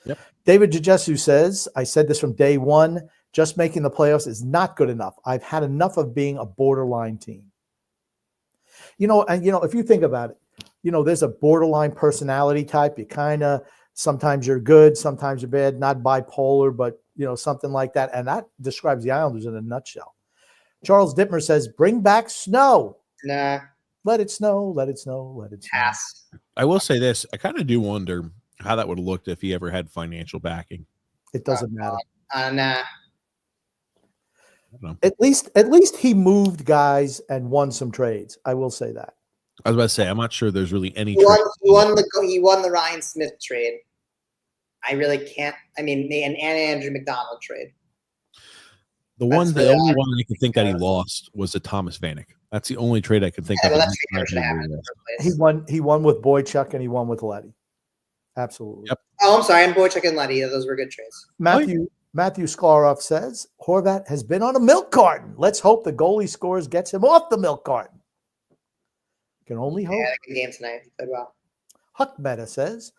Yep. David Jajesu says, I said this from day one, just making the playoffs is not good enough. I've had enough of being a borderline team. You know, and, you know, if you think about it, you know, there's a borderline personality type. You kind of, sometimes you're good, sometimes you're bad, not bipolar, but, you know, something like that. And that describes the Islanders in a nutshell. Charles Dittmer says, bring back snow. Nah. Let it snow, let it snow, let it snow. Pass. I will say this. I kind of do wonder how that would have looked if he ever had financial backing. It doesn't matter. Nah. At least he moved guys and won some trades. I will say that. I was about to say, I'm not sure there's really any. He won the Ryan Smith trade. I really can't. I mean, and Andrew McDonald trade. The only one I could think that he lost was the Thomas Vanek. That's the only trade I could think of. He won with Boychuk and he won with Leddy. Absolutely. Yep. Oh, I'm sorry. I'm Boychuk and Leddy. Those were good trades. Matthew Sklaroff says, Horvat has been on a milk carton. Let's hope the goalie scores gets him off the milk carton. Can only hope. Yeah, good game tonight. Played well. Huck Meta says,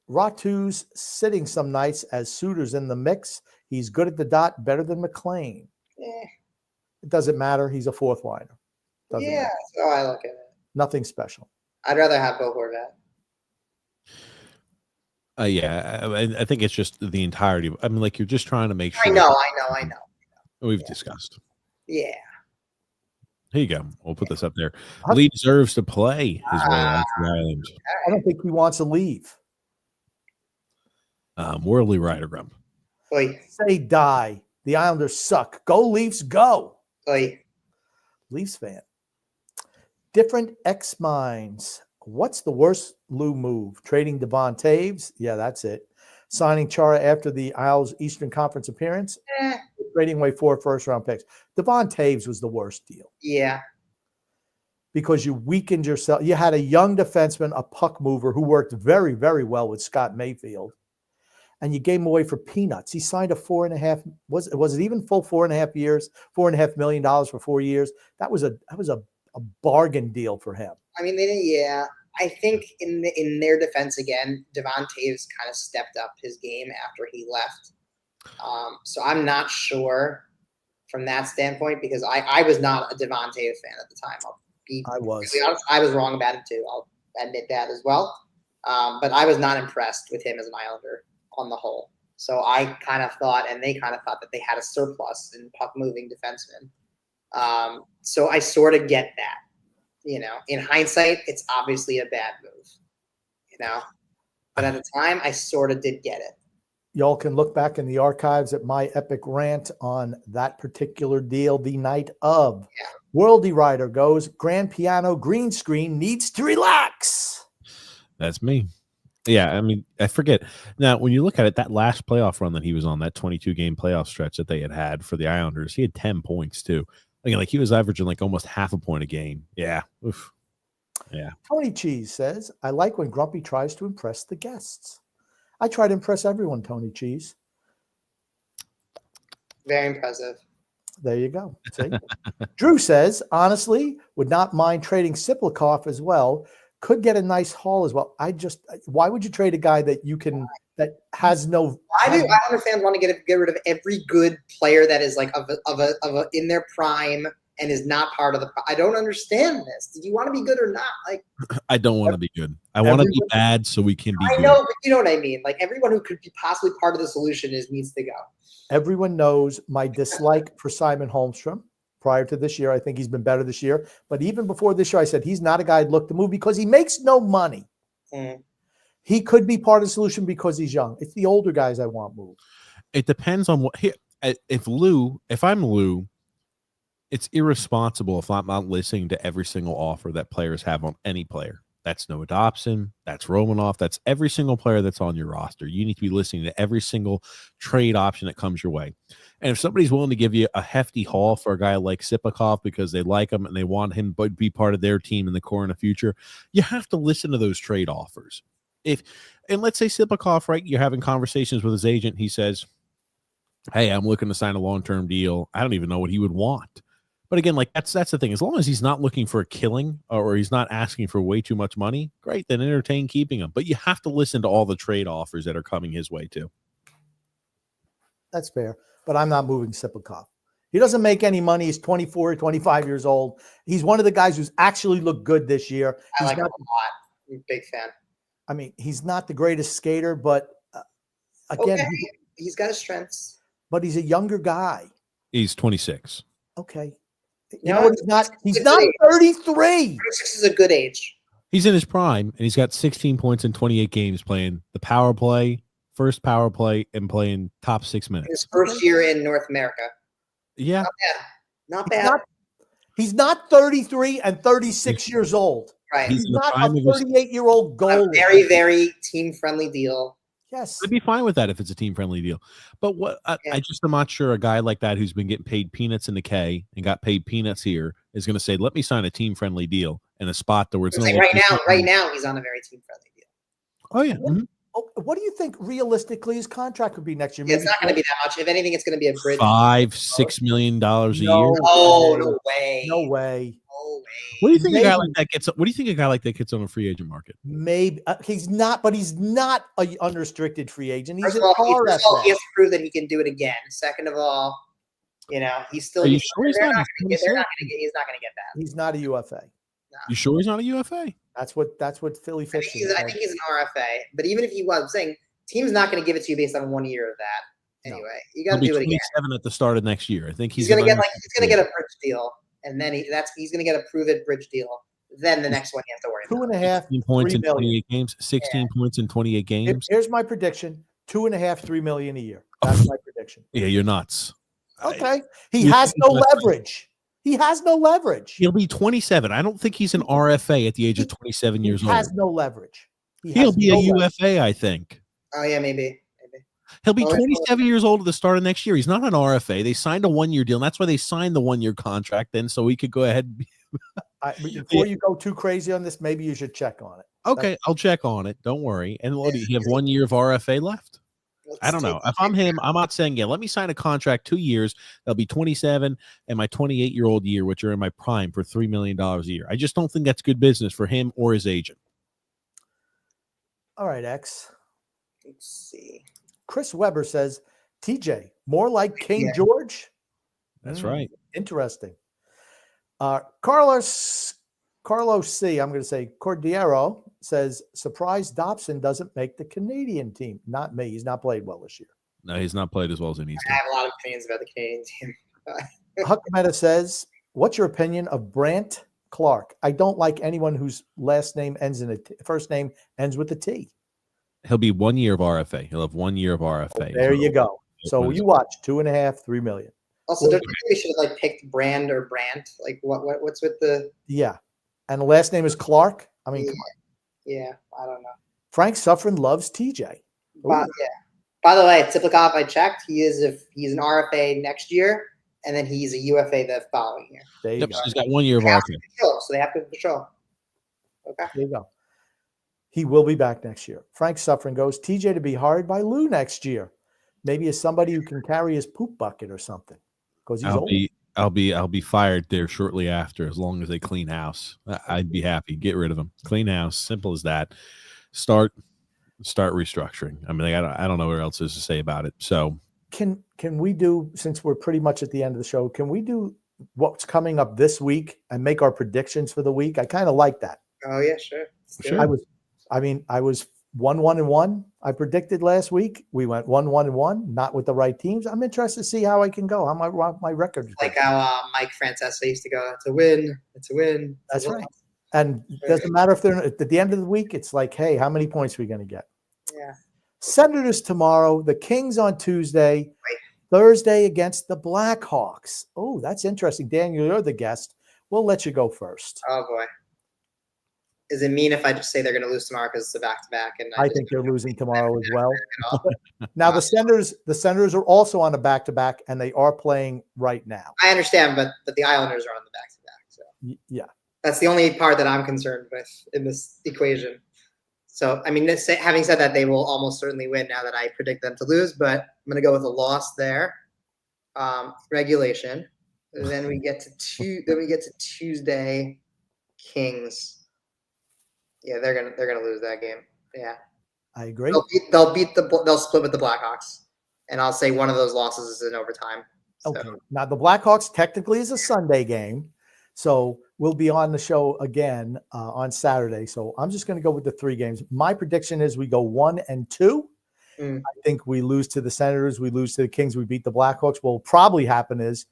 Ratu's sitting some nights as Suter's in the mix. He's good at the dot, better than McLean. It doesn't matter. He's a fourth liner. Doesn't matter. That's how I look at it. Nothing special. I'd rather have Bo Horvat. I think it's just the entirety. I mean, like, you're just trying to make sure. I know. We've discussed. Yeah. Here you go. We'll put this up there. Lee deserves to play his way off the island. I don't think he wants to leave. Worldly Rider Grump. Oi. Say die. The Islanders suck. Go Leafs, go. Oi. Leafs fan. Different X minds. What's the worst Lou move? Trading Devon Taves? Yeah, that's it. Signing Chara after the Isles Eastern Conference appearance? Trading away 4 first-round picks. Devon Taves was the worst deal. Yeah. Because you weakened yourself. You had a young defenseman, a puck mover who worked very, very well with Scott Mayfield. And you gave him away for peanuts. He signed a 4.5. Was it even full 4.5 years? $4.5 million for 4 years. That was a bargain deal for him. I mean, they didn't. Yeah, I think in their defense again, Devon Taves kind of stepped up his game after he left. So I'm not sure from that standpoint because I was not a Devon Taves fan at the time. I was. Really honest, I was wrong about him too. I'll admit that as well. But I was not impressed with him as an Islander on the whole. So I kind of thought, and they kind of thought that they had a surplus in puck-moving defensemen. So I sort of get that. In hindsight, it's obviously a bad move. But at the time, I sort of did get it. Y'all can look back in the archives at my epic rant on that particular deal the night of. Yeah. Worldy Rider goes, grand piano, green screen, needs to relax. That's me. Yeah, I mean, I forget. Now, when you look at it, that last playoff run that he was on, that 22-game playoff stretch that they had for the Islanders, he had 10 points, too. Again, he was averaging almost half a point a game. Yeah. Oof. Yeah. Tony Cheese says, I like when Grumpy tries to impress the guests. I try to impress everyone, Tony Cheese. Very impressive. There you go. See? Drew says, honestly, would not mind trading Siplikov as well. Could get a nice haul as well. Why would you trade a guy that that has no? Why do Islander fans want to get rid of every good player that is in their prime and is not part of the? I don't understand this. Do you want to be good or not? I don't want to be good. I want to be bad so we can be good. I know, but you know what I mean. Everyone who could be possibly part of the solution needs to go. Everyone knows my dislike for Simon Holmstrom. Prior to this year, I think he's been better this year. But even before this year, I said he's not a guy I'd look to move because he makes no money. Mm. He could be part of the solution because he's young. It's the older guys I want moved. It depends on what. If I'm Lou, it's irresponsible if I'm not listening to every single offer that players have on any player. That's Noah Dobson. That's Romanoff. That's every single player that's on your roster. You need to be listening to every single trade option that comes your way. And if somebody's willing to give you a hefty haul for a guy like Siplikov because they like him and they want him to be part of their team in the core in the future, you have to listen to those trade offers. And let's say Siplikov, right, you're having conversations with his agent. He says, hey, I'm looking to sign a long-term deal. I don't even know what he would want. But again, that's the thing. As long as he's not looking for a killing or he's not asking for way too much money, great, then entertain keeping him. But you have to listen to all the trade offers that are coming his way too. That's fair. But I'm not moving Siplikov. He doesn't make any money. He's 24, 25 years old. He's one of the guys who's actually looked good this year. I like him a lot. I'm a big fan. I mean, he's not the greatest skater, but again, he's got his strengths. But he's a younger guy. He's 26. Okay. You know what? He's not 33. 36 is a good age. He's in his prime, and he's got 16 points in 28 games playing the power play, first power play, and playing top 6 minutes. His first year in North America. Yeah. Not bad. He's not 33 and 36 years old. Right. He's not a 38-year-old goalie. A very, very team-friendly deal. Yes. I'd be fine with that if it's a team-friendly deal. But I just am not sure a guy like that who's been getting paid peanuts in the K and got paid peanuts here is going to say, let me sign a team-friendly deal in a spot where it's right now he's on a very team-friendly deal. Oh, yeah. Mm-hmm. What do you think realistically his contract would be next year? It's not going to be that much. If anything, it's going to be a bridge. $5-6 million a year. Oh, no way. No way. What do you think a guy like that gets? What do you think a guy like that gets on a free agent market? Maybe he's not, but he's not an unrestricted free agent. He's he has to prove that he can do it again. Second of all, he's still. Are you sure he's not? He's not going to get that. He's not a UFA. No. You sure he's not a UFA? That's what Philly Fish is. I think he's an RFA. But even if he was, I'm saying team's not going to give it to you based on 1 year of that. Anyway, you got to do it again. 27 at the start of next year. I think he's going to get a bridge deal. and then he's going to get a prove-it bridge deal. Then the next one you have to worry about. 2.5, 16 points 3 in million. 28 games. 16 points in 28 games. Here's my prediction: 2.5, 3 million a year. That's my prediction. Yeah, you're nuts. Okay, he has no leverage. He has no leverage. He'll be 27. I don't think he's an RFA at the age of 27 years old. He has no leverage. He'll be a UFA, I think. Oh yeah, maybe. He'll be 27 years old at the start of next year. He's not an RFA. They signed a 1-year deal. And that's why they signed the 1-year contract then, so he could go ahead. Before you go too crazy on this, maybe you should check on it. Okay, I'll check on it. Don't worry. And what do you have 1 year of RFA left? I don't know. If I'm him, I'm not saying, yeah, let me sign a contract 2 years. That'll be 27 and my 28-year-old year, which are in my prime, for $3 million a year. I just don't think that's good business for him or his agent. All right, X. Let's see. Chris Weber says, TJ, more like King George? That's right. Interesting. Carlos C., I'm going to say Cordiero, says, surprise Dobson doesn't make the Canadian team. Not me. He's not played well this year. No, he's not played as well as he needs to. I have a lot of opinions about the Canadian team. Huckmeta says, what's your opinion of Brant Clark? I don't like anyone whose last name ends in first name ends with a T. He'll be 1 year of RFA. He'll have 1 year of RFA. There you go. So you watch 2.5, 3 million. Also, don't you think we should have picked Brand or Brandt? What's with the? Yeah, and the last name is Clark. I mean, come on. Yeah, I don't know. Frank Suffren loves TJ. Yeah. By the way, Tiplikov, I checked. He's an RFA next year, and then he's a UFA the following year. There you go. So he's got 1 year of RFA. So they have to patrol. Okay. There you go. He will be back next year. Frank Suffren goes, TJ to be hired by Lou next year. Maybe as somebody who can carry his poop bucket or something. Because he's old. I'll be fired there shortly after, as long as they clean house. I'd be happy. Get rid of him. Clean house. Simple as that. Start restructuring. I mean, I don't know what else is to say about it. So can we do, since we're pretty much at the end of the show, can we do what's coming up this week and make our predictions for the week? I kind of like that. Oh yeah, sure. I was 1-1-1. I predicted last week. We went 1-1-1, not with the right teams. I'm interested to see how I can go. How my record is like how Mike Francesa used to go. It's a win. It's a win. That's right. And it doesn't matter if they're at the end of the week. It's like, hey, how many points are we going to get? Yeah. Senators tomorrow. The Kings on Tuesday. Right. Thursday against the Blackhawks. Oh, that's interesting. Daniel, you're the guest. We'll let you go first. Oh boy. Is it mean if I just say they're going to lose tomorrow because it's a back-to-back? And I think they're losing tomorrow as well. Now the Senators are also on a back-to-back, and they are playing right now. I understand, but the Islanders are on the back-to-back. So yeah, that's the only part that I'm concerned with in this equation. So I mean, having said that, they will almost certainly win now that I predict them to lose. But I'm going to go with a loss there. Regulation. And then we get to Tuesday, Kings. Yeah, they're gonna lose that game. Yeah, I agree. They'll split with the Blackhawks, and I'll say one of those losses is in overtime. So. Okay. Now the Blackhawks technically is a Sunday game, so we'll be on the show again on Saturday. So I'm just going to go with the 3 games. My prediction is we go 1-2. I think we lose to the Senators, we lose to the Kings, we beat the Blackhawks. What will probably happen is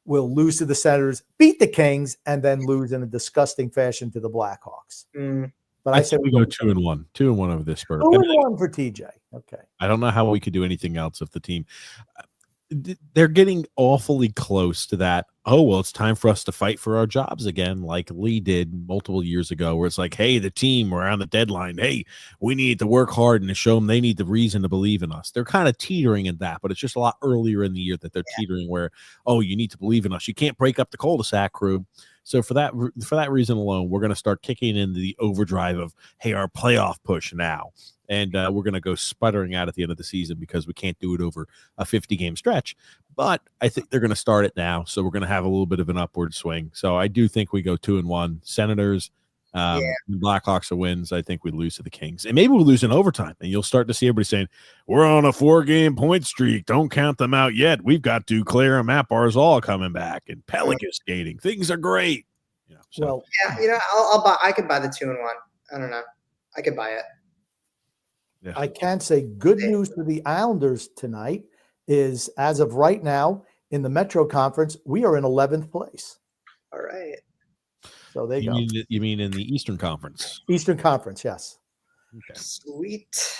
we'll lose to the Senators, beat the Kings, and then lose in a disgusting fashion to the Blackhawks. But I said we go 2-1, 2-1 over this spurt. 2-1 for TJ. Okay. I don't know how we could do anything else if the team. They're getting awfully close to that. Oh, well, it's time for us to fight for our jobs again, like Lee did multiple years ago, where it's like, hey, the team, we're on the deadline. Hey, we need to work hard and to show them they need the reason to believe in us. They're kind of teetering in that, but it's just a lot earlier in the year that they're teetering where, oh, you need to believe in us. You can't break up the cul-de-sac crew. So for that reason alone, we're going to start kicking into the overdrive of, hey, our playoff push now. And we're going to go sputtering out at the end of the season because we can't do it over a 50-game stretch. But I think they're going to start it now. So we're going to have a little bit of an upward swing. So I do think we go 2-1. Senators, Blackhawks are wins. I think we lose to the Kings. And maybe we'll lose in overtime. And you'll start to see everybody saying, we're on a 4-game point streak. Don't count them out yet. We've got Duclair and Matt Barzal coming back and Pelican skating. Things are great. Well, yeah, I'll buy. I could buy the 2-1. I don't know. I could buy it. Yeah. I can say good news for the Islanders tonight is, as of right now, in the Metro Conference, we are in 11th place. All right. So there you go. You mean in the Eastern Conference? Eastern Conference, yes. Okay. Sweet.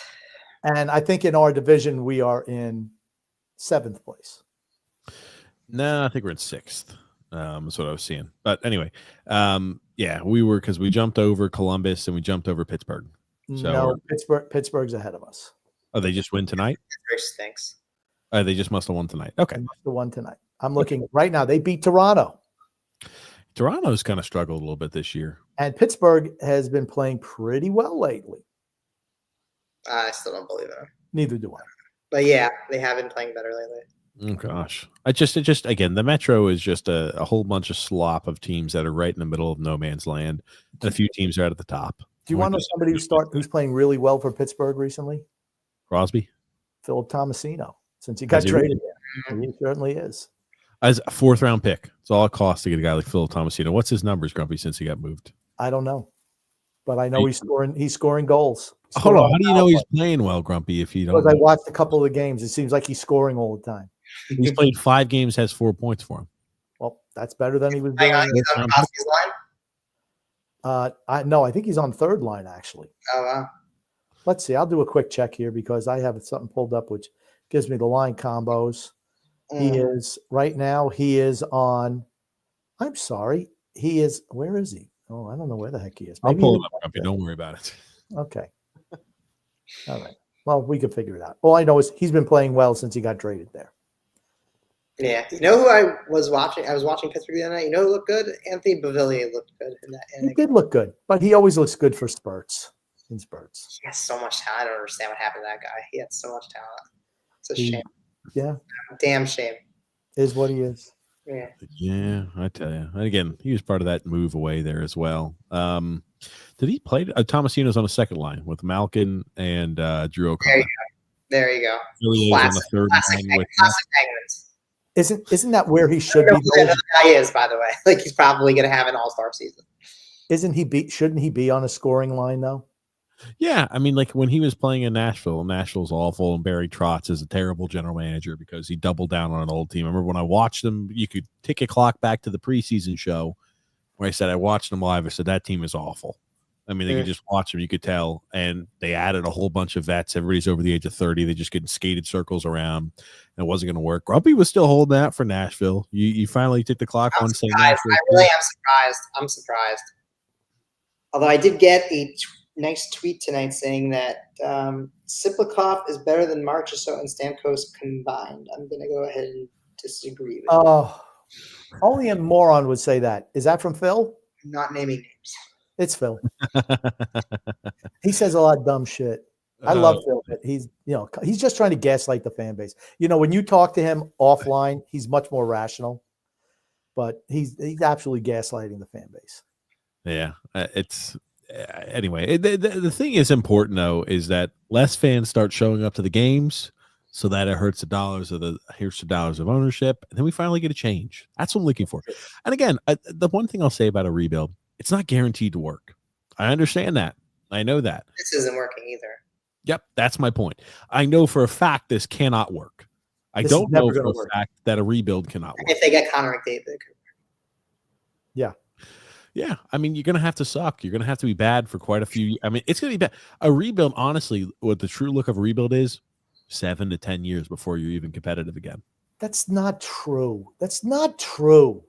And I think in our division, we are in 7th place. No, I think we're in 6th. That's what I was seeing. But anyway, yeah, we were because we jumped over Columbus and we jumped over Pittsburgh. So no, Pittsburgh's ahead of us. Oh, they just win tonight? Pittsburgh stinks. They just must have won tonight. Okay. They must have won tonight. I'm looking right now. They beat Toronto. Toronto's kind of struggled a little bit this year. And Pittsburgh has been playing pretty well lately. I still don't believe it. Neither do I. But yeah, they have been playing better lately. Oh gosh, it just again, the Metro is just a whole bunch of slop of teams that are right in the middle of no man's land, and a few teams are out at the top. Do you want to know somebody who's playing really well for Pittsburgh recently? Crosby, Philip Tomasino, since he got traded there. He certainly is. As a 4th round pick, it's all it costs to get a guy like Philip Tomasino. What's his numbers, Grumpy, since he got moved? I don't know, but I know he's scoring goals. Hold on, how do you know he's playing well, Grumpy? If you don't, because I watched a couple of the games, it seems like he's scoring all the time. He's played 5 games, has 4 points for him. Well, that's better than he was doing. He's on Crosby's line? I think he's on 3rd line, actually. Oh, wow. Let's see. I'll do a quick check here because I have something pulled up which gives me the line combos. He is right now. He is on. I'm sorry. He is. Where is he? Oh, I don't know where the heck he is. Maybe I'll pull it up, Grumpy. Don't worry about it. Okay. All right. Well, we can figure it out. All I know is he's been playing well since he got traded there. Yeah. You know who I was watching? I was watching Pittsburgh the other night. You know who looked good? Anthony Beauvillier looked good in that. He did look good, but he always looks good for spurts. In spurts. He has so much talent. I don't understand what happened to that guy. He had so much talent. It's a shame. Yeah. Damn shame. Is what he is. Yeah. Yeah, I tell you. And again, he was part of that move away there as well. Did he play? Tomasino's on the 2nd line with Malkin and Drew O'Connor. There you go. On the 3rd line with classic Penguins. Isn't that where he should be? That guy is, by the way. Like he's probably going to have an all-star season. Shouldn't he be on a scoring line though? Yeah, I mean, like when he was playing in Nashville's awful, and Barry Trotz is a terrible general manager because he doubled down on an old team. I remember when I watched them, you could tick a clock back to the preseason show where I said I watched them live. I said that team is awful. I mean, they could just watch them, you could tell, and they added a whole bunch of vets. Everybody's over the age of 30. They just getting skated circles around, and it wasn't going to work. Grumpy was still holding out for Nashville. You finally ticked the clock on saying Nashville. I really am surprised. I'm surprised. Although I did get a nice tweet tonight saying that Siplikov is better than Marchessault and Stamkos combined. I'm going to go ahead and disagree with you. Only a moron would say that. Is that from Phil? I'm not naming names. It's Phil. He says a lot of dumb shit. I love Phil, but he's just trying to gaslight the fan base. When you talk to him offline, he's much more rational, but he's absolutely gaslighting the fan base. Yeah, it's anyway. The thing is important though is that less fans start showing up to the games, so that it hurts the dollars of ownership, and then we finally get a change. That's what I'm looking for. And again, the one thing I'll say about a rebuild, it's not guaranteed to work. I understand that. I know that this isn't working either. Yep, that's my point. I know for a fact this cannot work. I don't know for a fact that a rebuild cannot work. If they get Connor McDavid. Yeah. Yeah, I mean, you're going to have to suck. You're going to have to be bad for quite a few. I mean, it's going to be bad. A rebuild, honestly, what the true look of a rebuild is 7 to 10 years before you're even competitive again. That's not true. That's not true.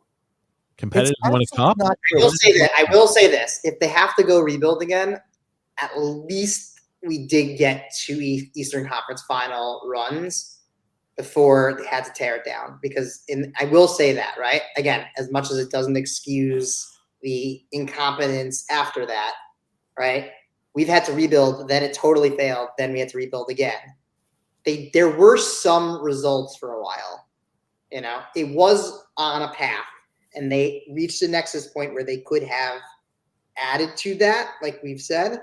Competitive when it's up? I will say that. I will say this. If they have to go rebuild again, at least we did get 2 Eastern Conference final runs before they had to tear it down. Because I will say that, right? Again, as much as it doesn't excuse the incompetence after that, right? We've had to rebuild, then it totally failed, then we had to rebuild again. There were some results for a while. It was on a path, and they reached a nexus point where they could have added to that, like we've said,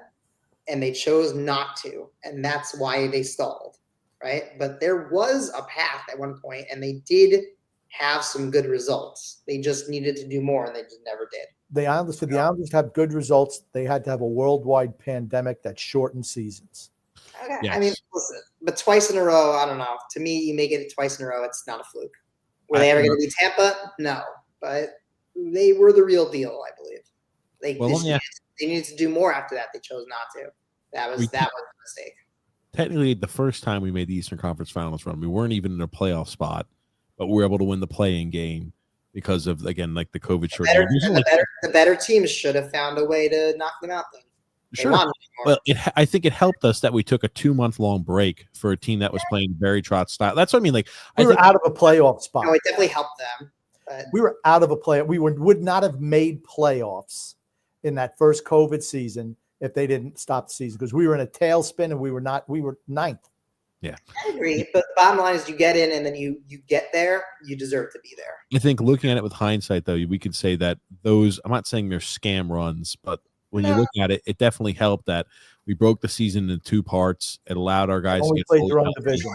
and they chose not to, and that's why they stalled, right? But there was a path at one point, and they did have some good results. They just needed to do more, and they just never did. The Islanders have good results. They had to have a worldwide pandemic that shortened seasons. Okay. Yes. I mean, listen, but twice in a row, I don't know. To me, you make it twice in a row, it's not a fluke. Were they ever going to be Tampa? No, but they were the real deal, I believe. They needed to do more after that. They chose not to. That was a mistake. Technically, the first time we made the Eastern Conference Finals run, we weren't even in a playoff spot, but we were able to win the play-in game because of, again, like the COVID short. The better teams should have found a way to knock them out then. Sure. Well, I think it helped us that we took a 2-month-long break for a team that was playing very trot style. That's what I mean. Like, we were out of a playoff spot. No, it definitely helped them. But we were out of a playoff. We would not have made playoffs in that first COVID season if they didn't stop the season, because we were in a tailspin and we were ninth. Yeah, I agree. But the bottom line is you get in and then you get there, you deserve to be there. I think looking at it with hindsight, though, we could say that those, I'm not saying they're scam runs, but when you look at it, it definitely helped that we broke the season in 2 parts. It allowed our guys to get played their own division.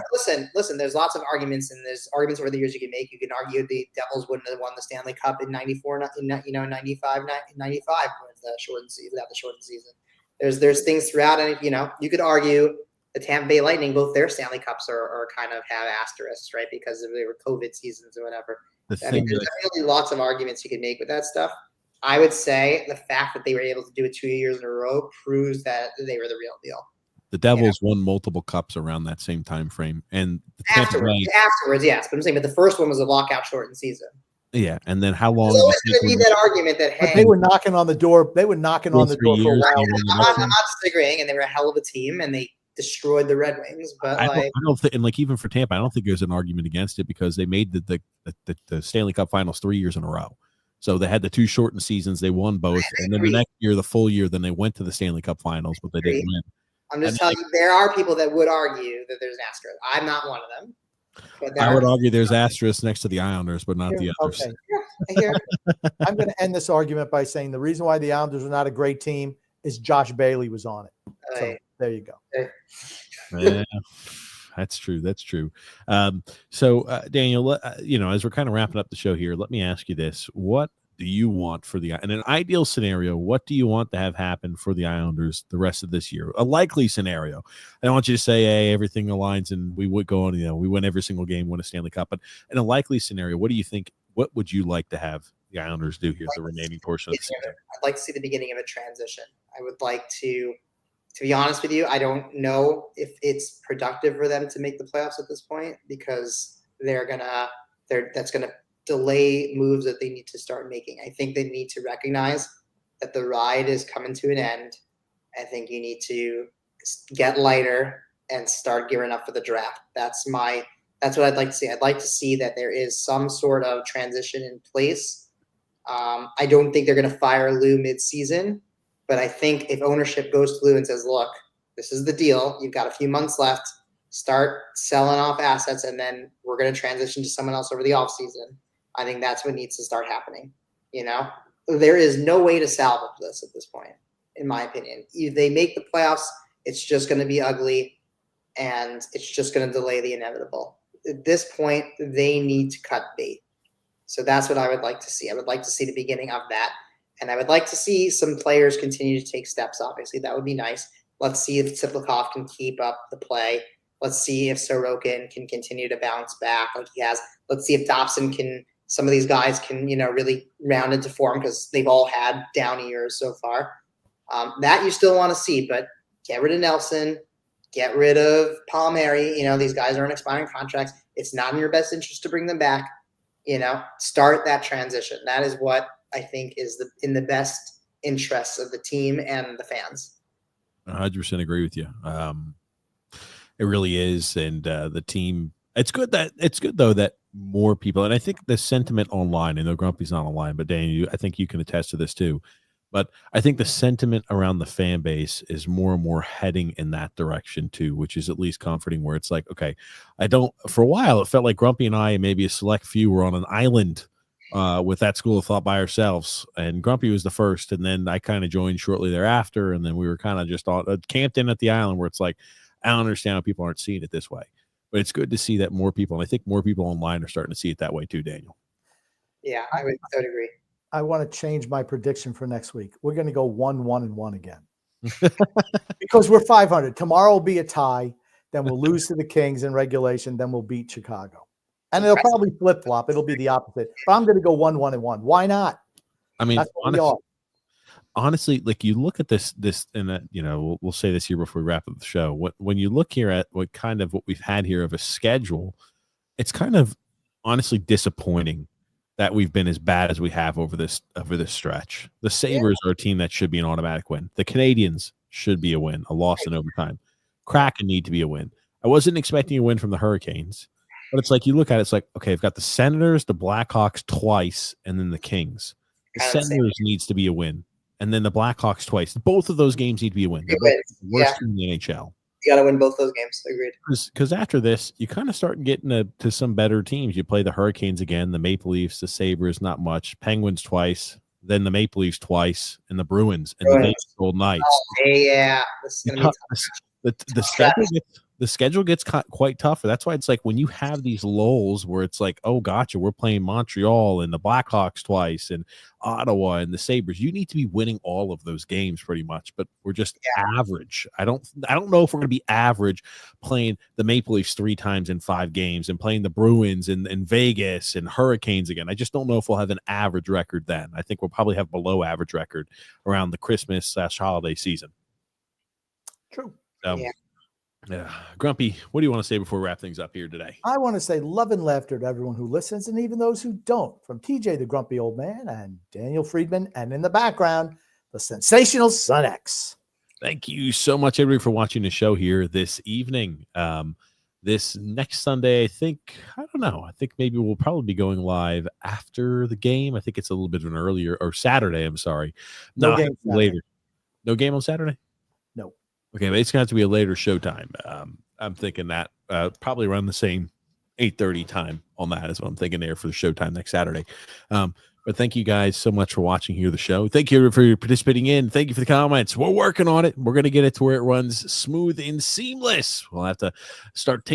Listen, there's lots of arguments, and there's arguments over the years you can make. You can argue the Devils wouldn't have won the Stanley Cup in 94, 95 with the shortened season, without the shortened season. There's things throughout, and you could argue the Tampa Bay Lightning, both their Stanley Cups are kind of have asterisks, right? Because they were COVID seasons or whatever. There's definitely lots of arguments you can make with that stuff. I would say the fact that they were able to do it 2 years in a row proves that they were the real deal. The Devils won multiple cups around that same time frame, and afterwards, yes. But I'm saying, the first one was a lockout shortened season. Yeah, and then how long? There's always going to be that argument that they were knocking on the door. They were knocking on the door for a while. I'm not disagreeing, and they were a hell of a team, and they destroyed the Red Wings. But I don't think, and like even for Tampa, I don't think there's an argument against it because they made the Stanley Cup Finals 3 years in a row. So they had the 2 shortened seasons. They won both. And then the next year, the full year, then they went to the Stanley Cup Finals, but they didn't win. I'm just telling you, there are people that would argue that there's an asterisk. I'm not one of them. But I would argue there's asterisks next to the Islanders, but not the others. Okay. Yeah, I'm going to end this argument by saying the reason why the Islanders are not a great team is Josh Bailey was on it. So there you go. Yeah. That's true. That's true. So, Daniel, as we're kind of wrapping up the show here, let me ask you this. What do you want in an ideal scenario, what do you want to have happen for the Islanders the rest of this year? A likely scenario. I don't want you to say, hey, everything aligns and we would go on, we win every single game, win a Stanley Cup. But in a likely scenario, what do you think, what would you like to have the Islanders do here the remaining portion of the season? I'd like to see the beginning of a transition. I would like to be honest with you, I don't know if it's productive for them to make the playoffs at this point because that's gonna delay moves that they need to start making. I think they need to recognize that the ride is coming to an end. I think you need to get lighter and start gearing up for the draft. That's what I'd like to see. I'd like to see that there is some sort of transition in place. I don't think they're going to fire Lou mid-season. But I think if ownership goes to Lou and says, look, this is the deal. You've got a few months left. Start selling off assets, and then we're going to transition to someone else over the offseason. I think that's what needs to start happening. There is no way to salvage this at this point, in my opinion. If they make the playoffs, it's just going to be ugly, and it's just going to delay the inevitable. At this point, they need to cut bait. So that's what I would like to see. I would like to see the beginning of that. And I would like to see some players continue to take steps, obviously. That would be nice. Let's see if Tsiplikov can keep up the play. Let's see if Sorokin can continue to bounce back like he has. Let's see if Dobson some of these guys can, really round into form because they've all had down years so far. That you still want to see, but get rid of Nelson, get rid of Palmieri. These guys are on expiring contracts. It's not in your best interest to bring them back. Start that transition. That is what I think is in the best interests of the team and the fans. 100% agree with you. It really is. And the team, it's good though that more people, and I think the sentiment online, I know Grumpy's not online, but Daniel, I think you can attest to this too. But I think the sentiment around the fan base is more and more heading in that direction too, which is at least comforting, where it's like, okay, for a while, it felt like Grumpy and I, and maybe a select few, were on an island with that school of thought by ourselves, and Grumpy was the first, and then I kind of joined shortly thereafter, and then we were kind of just camped in at the island, where it's like, I don't understand how people aren't seeing it this way, but it's good to see that more people, and I think more people online are starting to see it that way too, Daniel. Yeah, I would agree. I want to change my prediction for next week. We're going to go 1-1-1 again because we're 500. Tomorrow will be a tie. Then we'll lose to the Kings in regulation. Then we'll beat Chicago. And it'll probably flip-flop. It'll be the opposite. But I'm going to go 1-1-1. Why not? I mean, That's what we are. honestly, like you look at this, and that, you know, we'll say this here before we wrap up the show. When you look here at what we've had here of a schedule, it's kind of honestly disappointing that we've been as bad as we have over this stretch. The Sabres are a team that should be an automatic win. The Canadians should be a win, a loss in overtime. Kraken need to be a win. I wasn't expecting a win from the Hurricanes, but it's like you look at it, it's like, okay, I've got the Senators, the Blackhawks twice, and then the Kings. The Senators needs to be a win, and then the Blackhawks twice. Both of those games need to be a win. They're both the worst team in the NHL. You got to win both those games. Agreed. Because after this, you kind of start getting to some better teams. You play the Hurricanes again, the Maple Leafs, the Sabres, not much. Penguins twice, then the Maple Leafs twice, and the Bruins, and the Vegas Golden Knights. Oh, yeah. This is gonna be tough. The schedule gets quite tougher. That's why it's like when you have these lulls where it's like, oh, gotcha, we're playing Montreal and the Blackhawks twice and Ottawa and the Sabres. You need to be winning all of those games pretty much, but we're just average. I don't know if we're going to be average playing the Maple Leafs 3 times in 5 games and playing the Bruins and Vegas and Hurricanes again. I just don't know if we'll have an average record then. I think we'll probably have below average record around the Christmas/holiday season. True. Yeah. Grumpy, what do you want to say before we wrap things up here today? I want to say love and laughter to everyone who listens and even those who don't. From TJ, the grumpy old man, and Daniel Friedman, and in the background, the sensational Sun X. Thank you so much, everybody, for watching the show here this evening. This next Sunday, I think maybe we'll probably be going live after the game. I think it's a little bit of an earlier, or Saturday, I'm sorry. No game later. No game on Saturday? No. Okay, but it's going to have to be a later showtime. I'm thinking that probably around the same 8:30 time on that is what I'm thinking there for the showtime next Saturday. But thank you guys so much for watching here the show. Thank you for participating in. Thank you for the comments. We're working on it. We're going to get it to where it runs smooth and seamless. We'll have to start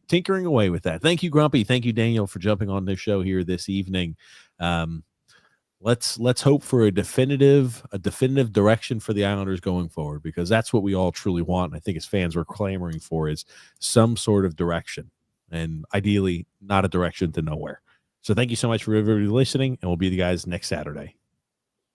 tinkering away with that. Thank you, Grumpy. Thank you, Daniel, for jumping on this show here this evening. Let's hope for a definitive direction for the Islanders going forward, because that's what we all truly want. And I think as fans we're clamoring for is some sort of direction, and ideally not a direction to nowhere. So thank you so much for everybody listening, and we'll be the guys next Saturday.